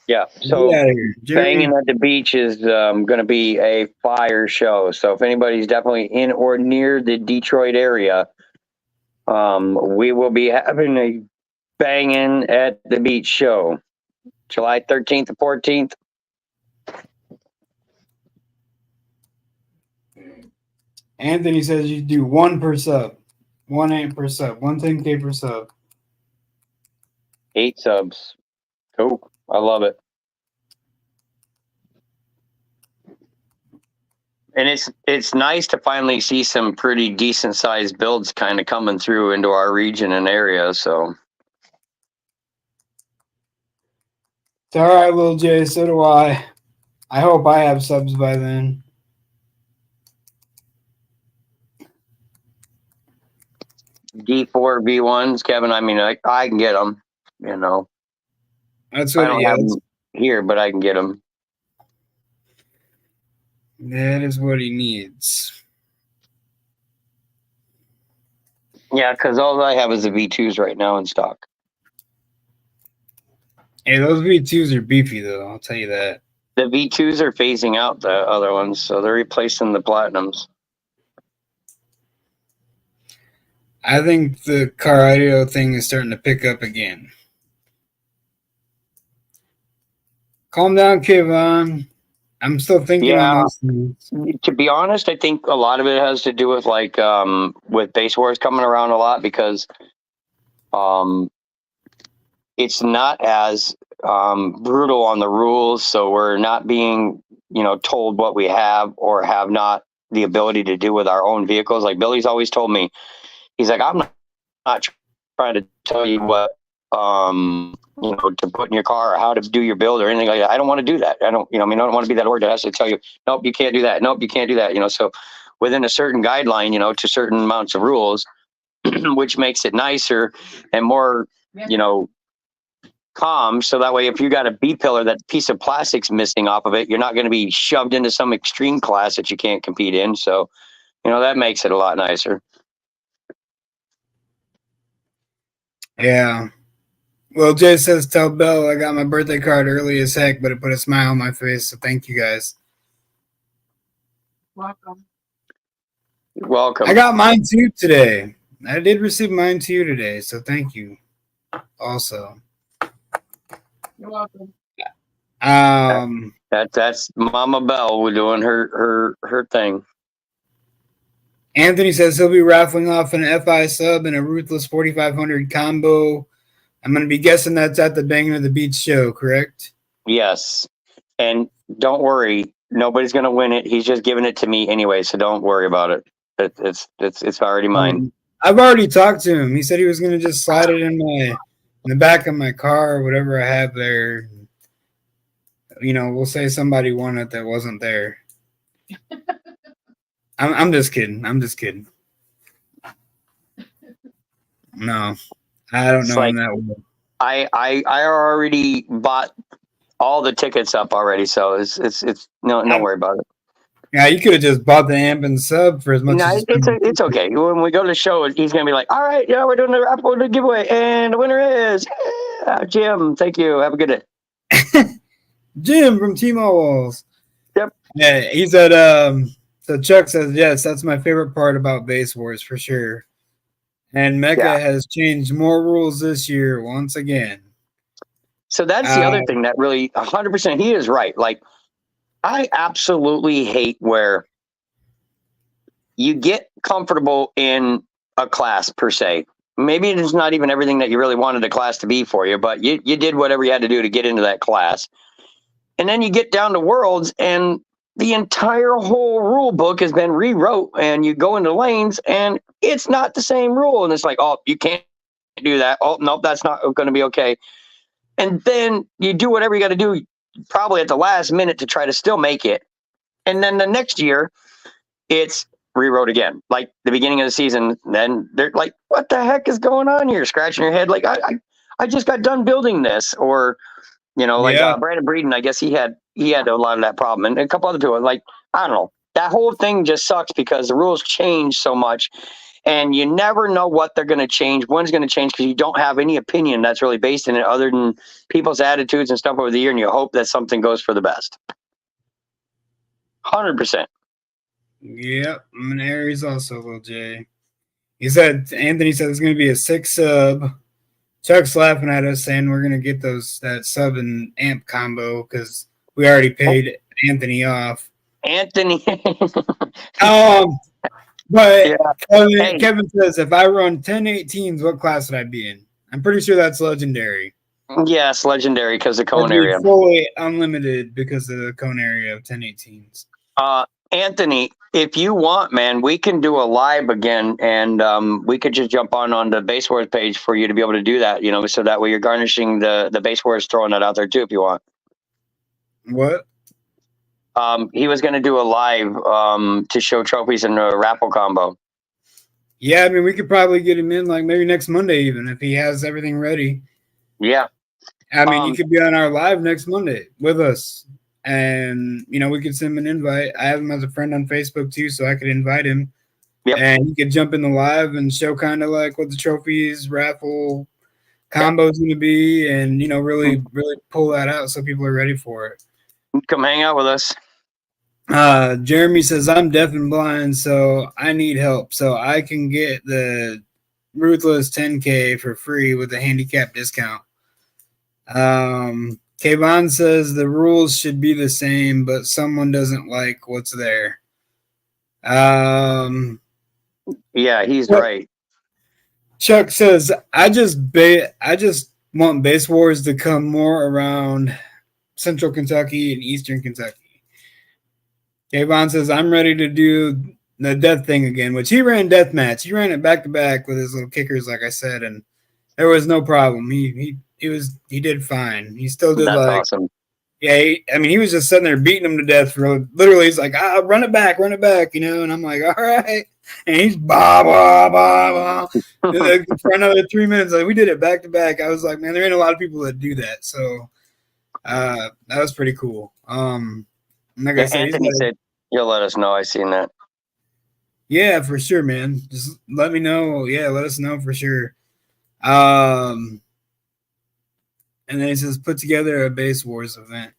Yeah, so Jeremy. Banging at the Beach is going to be a fire show. So if anybody's definitely in or near the Detroit area, we will be having a Banging at the Beach show, July 13th to 14th. Anthony says you do 1 per sub, 1 amp per sub, 1 10K per sub. 8 subs. Cool. I love it. And it's nice to finally see some pretty decent sized builds kind of coming through into our region and area. So It's all right, Lil J. So do I. I hope I have subs by then. D4 V1s, Kevin. I mean, I can get them. That's I what don't he have has. them here, but I can get them. That is what he needs. Yeah, because all I have is the V2s right now in stock. Hey, those V2s are beefy though. I'll tell you that. The V2s are phasing out the other ones, so they're replacing the Platinums. I think the car audio thing is starting to pick up again. Calm down, Kevon. I'm still thinking on those things. To be honest, I think a lot of it has to do with with Base Wars coming around a lot because it's not as brutal on the rules, so we're not being told what we have or have not the ability to do with our own vehicles. Like Billy's always told me, he's like, I'm not trying to tell you what to put in your car or how to do your build or anything like that. I don't want to do that. I don't want to be that org that has to tell you, nope, you can't do that. Nope, you can't do that. So within a certain guideline, to certain amounts of rules, which makes it nicer and more, calm. So that way, if you got a B pillar, that piece of plastic's missing off of it, you're not going to be shoved into some extreme class that you can't compete in. So, that makes it a lot nicer. Yeah. Well, Jay says, tell Belle I got my birthday card early as heck, but it put a smile on my face. So thank you guys. Welcome. You're welcome. I got mine too today. I did receive mine too today. So thank you. Also. You're welcome. That's Mama Belle. We're doing her thing. Anthony says he'll be raffling off an FI sub and a Ruthless 4500 combo. I'm going to be guessing that's at the Banging of the Beach show, correct? Yes. And don't worry, nobody's going to win it. He's just giving it to me anyway, so don't worry about it. It's already mine. I've already talked to him. He said he was going to just slide it in the back of my car or whatever I have there. We'll say somebody won it that wasn't there. I'm just kidding. I'm just kidding. No, I don't know him that well. I already bought all the tickets up already, so it's don't worry about it. Yeah, you could have just bought the amp and sub for as much. No, it's okay. When we go to the show, he's gonna be like, "All right, we're doing the Apple giveaway, and the winner is Jim. Thank you. Have a good day." Jim from T-Mall Walls. Yep. Yeah, he said. So Chuck says, yes, that's my favorite part about Base Wars for sure. And Mecca has changed more rules this year once again. So that's the other thing that really 100%, he is right. Like, I absolutely hate where you get comfortable in a class per se. Maybe it's not even everything that you really wanted the class to be for you, but you did whatever you had to do to get into that class. And then you get down to Worlds and the entire whole rule book has been rewrote, and you go into lanes and it's not the same rule. And it's like, oh, you can't do that. Oh, nope, that's not going to be okay. And then you do whatever you got to do, probably at the last minute to try to still make it. And then the next year it's rewrote again, like the beginning of the season. Then they're like, what the heck is going on here? Scratching your head. Like, I just got done building this, or, Brandon Breeden, I guess he had a lot of that problem, and a couple other people. Like, I don't know, that whole thing just sucks because the rules change so much, and you never know what they're going to change, when's going to change, because you don't have any opinion that's really based in it other than people's attitudes and stuff over the year, and you hope that something goes for the best. 100%. Yep, I'm an Aries also, Lil J. Anthony said it's going to be a 6 sub. Chuck's laughing at us saying we're going to get that sub and amp combo because we already paid Anthony off. Anthony. But yeah. Kevin says, if I run 1018s, what class would I be in? I'm pretty sure that's legendary. Yes, legendary because of cone area. Fully unlimited because of the cone area of 1018s. Anthony, if you want, man, we can do a live again, and we could just jump on the Base Wars page for you to be able to do that, so that way you're garnishing the Base Wars, throwing that out there too if you want. What? He was going to do a live to show trophies in a raffle combo. Yeah, I mean, we could probably get him in like maybe next Monday even if he has everything ready. Yeah. I mean, you could be on our live next Monday with us. And, we could send him an invite. I have him as a friend on Facebook too, so I could invite him. Yep. And he could jump in the live and show kind of like what the trophies, raffle combo is going to be, and, really pull that out so people are ready for it. Come hang out with us. Jeremy says, I'm deaf and blind, so I need help. So I can get the Ruthless 10K for free with a handicap discount. Kayvon says the rules should be the same, but someone doesn't like what's there. Yeah, he's Well, right. Chuck says, I just want Base Wars to come more around Central Kentucky and Eastern Kentucky. Kayvon says, I'm ready to do the death thing again, which he ran deathmatch. He ran it back to back with his little kickers, like I said, and there was no problem. He did fine. He still did. That's like awesome. Yeah, he was just sitting there beating him to death for literally. He's like, run it back, you know. And I'm like, all right. And he's bah bah bah bah for another 3 minutes. Like, we did it back to back. I was like, man, there ain't a lot of people that do that. So that was pretty cool. Like I said, Anthony said you'll let us know. I seen that. yeah, for sure, man. Just let me know. Yeah, let us know for sure. And then he says, put together a Base Wars event.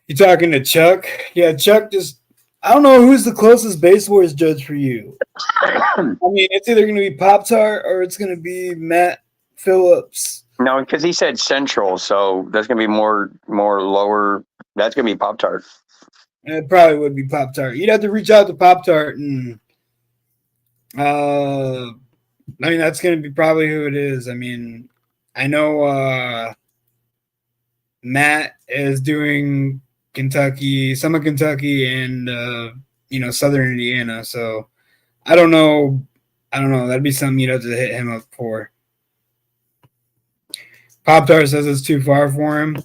You talking to Chuck? Yeah, Chuck just, I don't know who's the closest Base Wars judge for you. I mean, it's either going to be Pop-Tart or it's going to be Matt Phillips. No, because he said Central, so that's going to be more lower. That's going to be Pop-Tart. It probably would be Pop-Tart. You'd have to reach out to Pop-Tart and, I mean, that's going to be probably who it is. I mean, I know Matt is doing Kentucky, some of Kentucky, and Southern Indiana. So I don't know. That'd be something you'd have to hit him up for. Pop-Tart says it's too far for him.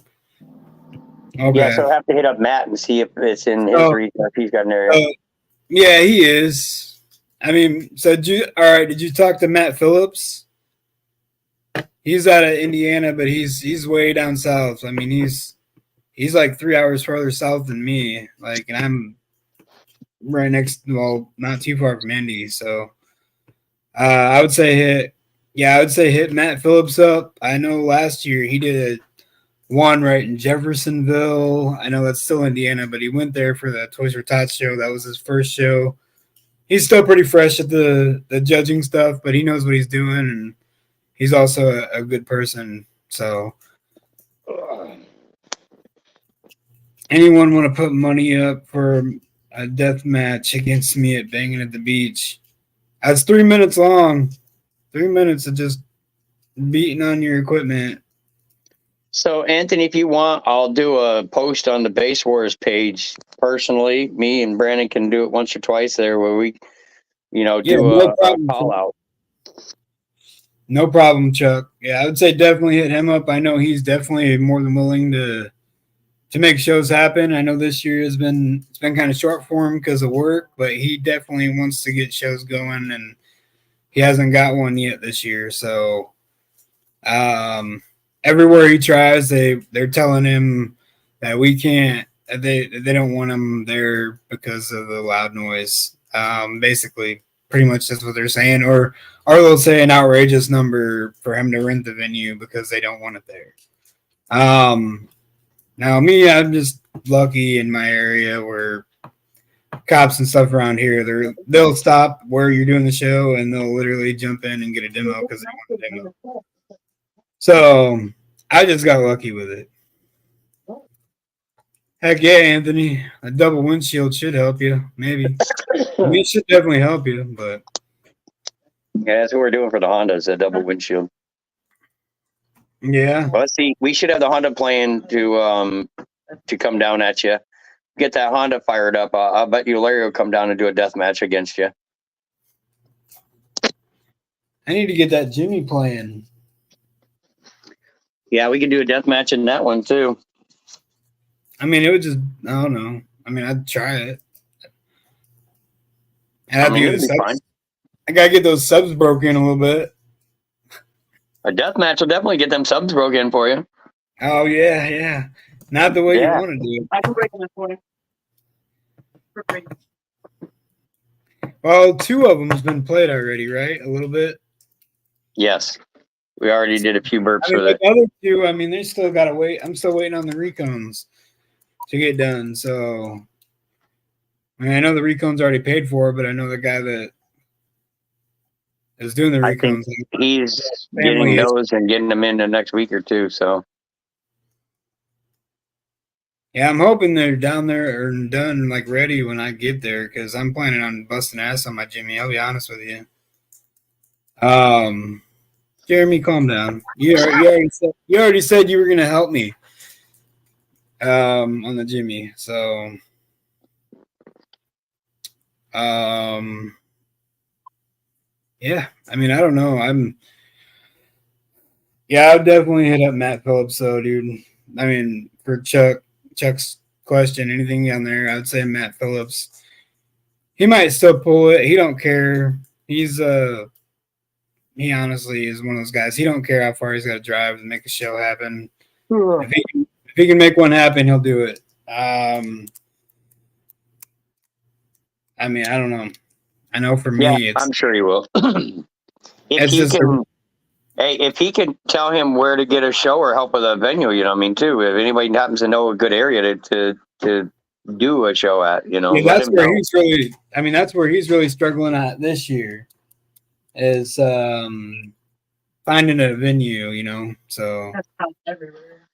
Okay. Yeah, so I'll have to hit up Matt and see if it's in his region, if he's got an area. Yeah, he is. I mean, so did you talk to Matt Phillips? He's out of Indiana, but he's way down south. I mean, he's like 3 hours farther south than me. Like, and I'm right next, well, not too far from Indy. So I would say hit Matt Phillips up. I know last year he did one right in Jeffersonville. I know that's still Indiana, but he went there for the Toys for Tots show. That was his first show. He's still pretty fresh at the judging stuff, but he knows what he's doing, and he's also a good person. So anyone want to put money up for a death match against me at Banging at the Beach? That's 3 minutes long. 3 minutes of just beating on your equipment. So, Anthony, if you want, I'll do a post on the Base Wars page personally. Me and Brandon can do it once or twice there where we, do a call out. No problem, Chuck. Yeah, I would say definitely hit him up. I know he's definitely more than willing to make shows happen. I know this year it's been kind of short for him because of work, but he definitely wants to get shows going, and he hasn't got one yet this year. So, everywhere he tries, they're telling him that we can't. They don't want him there because of the loud noise. Basically, pretty much that's what they're saying, or they'll say an outrageous number for him to rent the venue because they don't want it there. Now me, I'm just lucky in my area where cops and stuff around here, they'll stop where you're doing the show and they'll literally jump in and get a demo because they want a demo. So I just got lucky with it. Heck yeah, Anthony. A double windshield should help you. Maybe. It should definitely help you, but Yeah, that's what we're doing for the Hondas, a double windshield. yeah. Well, let's see. We should have the Honda plan to come down at you. Get that Honda fired up. I'll bet you Larry will come down and do a death match against you. I need to get that Jimmy playing. Yeah, we could do a death match in that one too. I mean, it would just, I don't know. I mean, I'd try it. I it'd be fine. I gotta get those subs broken a little bit. A death match will definitely get them subs broken for you. Oh yeah. Not the way you want to do it. I can break them for you. For free. Well, 2 of them has been played already, right? A little bit. Yes. We already did a few burps I mean, with like it. the other 2, I mean, they still gotta wait. I'm still waiting on the recons. to get done. So I mean, I know the recone's already paid for, but I know the guy that is doing the I think recones. he's Family getting is- those and getting them in the next week or two. So Yeah, I'm hoping they're down there or done, like ready when I get there, because I'm planning on busting ass on my Jimmy. I'll be honest with you. Jeremy, calm down. You already said you were gonna help me. On the Jimmy. So yeah, I mean, I don't know. I would definitely hit up Matt Phillips though, dude. I mean, for Chuck's question, anything down there, I would say Matt Phillips. He might still pull it. He don't care. He honestly is one of those guys. He don't care how far he's got to drive to make a show happen. If he can make one happen, he'll do it. I mean, I don't know. I know for me, I'm sure he will. It's just if he can tell him where to get a show or help with a venue, you know what I mean, too. If anybody happens to know a good area to do a show at, you know, yeah, let that's him where know. he's really. I mean, that's where he's really struggling at this year, is finding a venue. You know, so. That's probably everywhere.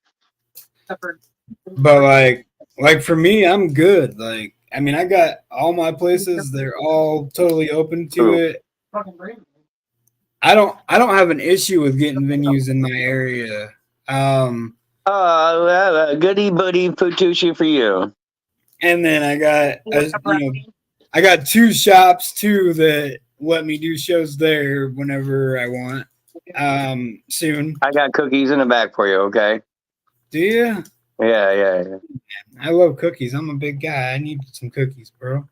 Except for But like for me, I'm good. Like, I mean, I got all my places; they're all totally open to it. fucking brain. I don't have an issue with getting venues in my area. Goody buddy Futushi for you. And then I got I got 2 shops too that let me do shows there whenever I want. Soon. I got cookies in the back for you, okay? Do you? Yeah. I love cookies. I'm a big guy. I need some cookies, bro.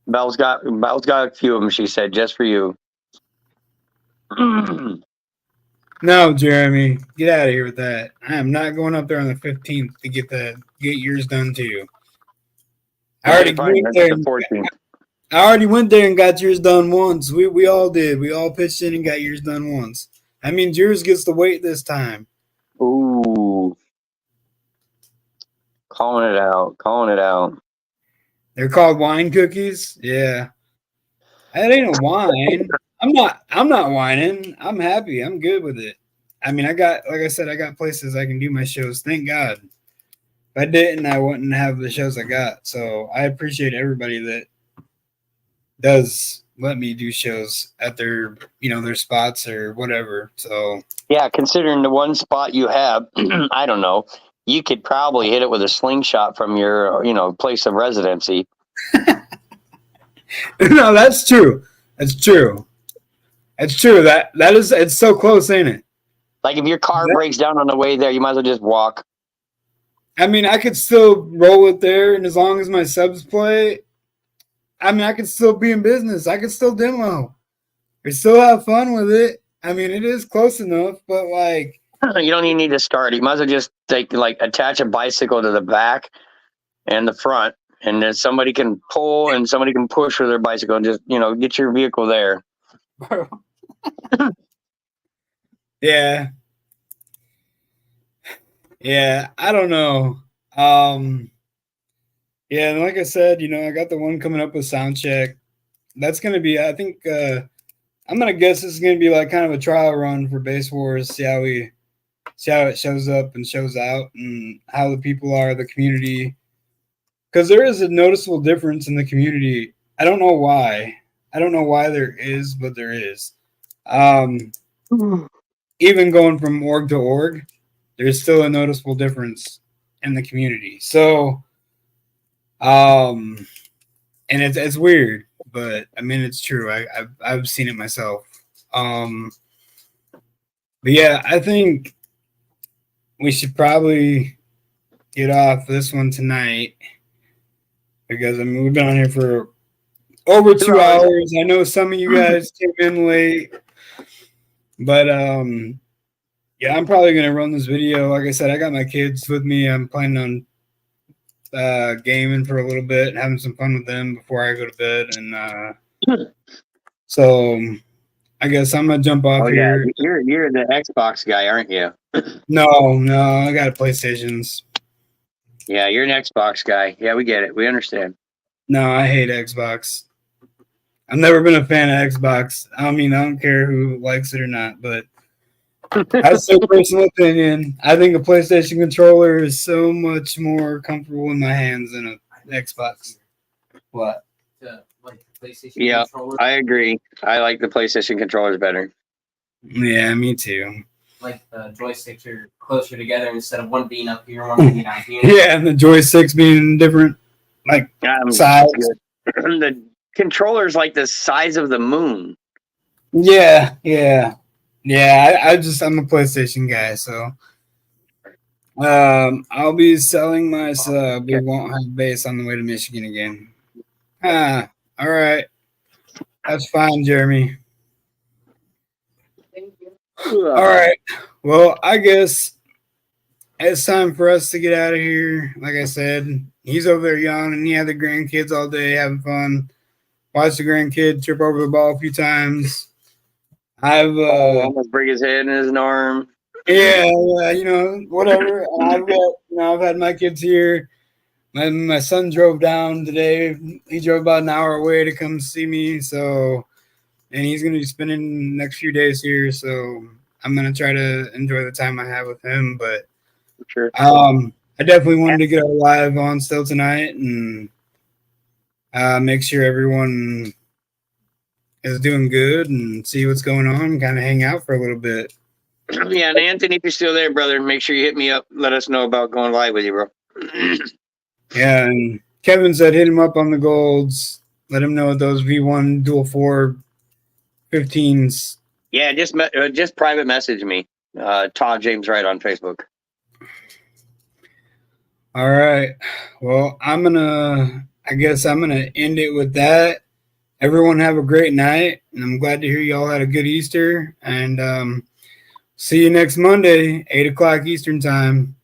Belle's got a few of them, she said, just for you. No, Jeremy, get out of here with that. I am not going up there on the 15th to get yours done too. I already went there. The 14th. I already went there and got yours done once. We all did. We all pitched in and got yours done once. That means yours gets to wait this time. Ooh. Calling it out. They're called wine cookies. Yeah. That ain't a wine. I'm not whining. I'm happy. I'm good with it. I mean, like I said, I got places I can do my shows. Thank God. If I didn't, I wouldn't have the shows I got. So I appreciate everybody that does let me do shows at their spots or whatever. So Yeah, considering the one spot you have, I don't know, you could probably hit it with a slingshot from your, place of residency. no, that's true. That's true. It's true. It's so close, ain't it? Like if your car breaks down on the way there, you might as well just walk. I mean, I could still roll it there, and as long as my subs play, I mean, I could still be in business. I could still demo. We still have fun with it. I mean, it is close enough, but like, You don't even need to start. You might as well just attach a bicycle to the back and the front, and then somebody can pull and somebody can push with their bicycle and just, get your vehicle there. yeah. Yeah, I don't know. Yeah, and like I said, I got the one coming up with Soundcheck. That's gonna be, I think, I'm gonna guess this is gonna be like kind of a trial run for Base Wars. See how it shows up and shows out, and how the people are, the community. Because there is a noticeable difference in the community. I don't know why. I don't know why there is, but there is. Even going from org to org, there's still a noticeable difference in the community. So, and it's weird, but I mean, it's true. I've seen it myself. But yeah, I think we should probably get off this one tonight, because I mean, we've been on here for over 2 hours. I know some of you guys came in late, but yeah, I'm probably gonna run this video. Like I said, I got my kids with me. I'm planning on gaming for a little bit, having some fun with them before I go to bed, and so I guess I'm gonna jump off here. Yeah. You're the Xbox guy, aren't you? No, I got PlayStations. Yeah, you're an Xbox guy. Yeah, we get it. We understand. No, I hate Xbox. I've never been a fan of Xbox. I mean, I don't care who likes it or not, but that's a personal opinion. I think a PlayStation controller is so much more comfortable in my hands than an Xbox. What? Like PlayStation Yeah, controller. I agree. I like the PlayStation controllers better. Yeah, me too. Like the joysticks are closer together instead of one being up here, one being out here. Yeah, and the joysticks being different, like size. The controller's like the size of the moon. Yeah. I'm a PlayStation guy, so I'll be selling my sub. We won't have base on the way to Michigan again. All right. That's fine, Jeremy. All right. Well, I guess it's time for us to get out of here. Like I said, he's over there yawning. He had the grandkids all day having fun. Watched the grandkid trip over the ball a few times. I've almost break his head in his arm. Yeah, whatever. I've had my kids here. My son drove down today. He drove about an hour away to come see me. So, and he's going to be spending the next few days here. So I'm going to try to enjoy the time I have with him. But sure. I definitely wanted to get our live on still tonight and make sure everyone is doing good and see what's going on. Kind of hang out for a little bit. Yeah, and Anthony, if you're still there, brother, make sure you hit me up. Let us know about going live with you, bro. Yeah, and Kevin said hit him up on the golds. Let him know those V1 dual 4 15s. Yeah, just private message me. Todd James Wright on Facebook. All right. Well, I guess I'm gonna end it with that. Everyone have a great night, and I'm glad to hear y'all had a good Easter. And see you next Monday, 8:00 Eastern time.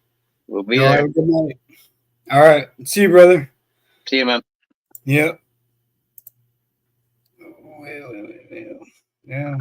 We'll be Y'all there. have a good night. All right. See you, brother. See you, man. Yep. Well. Yeah.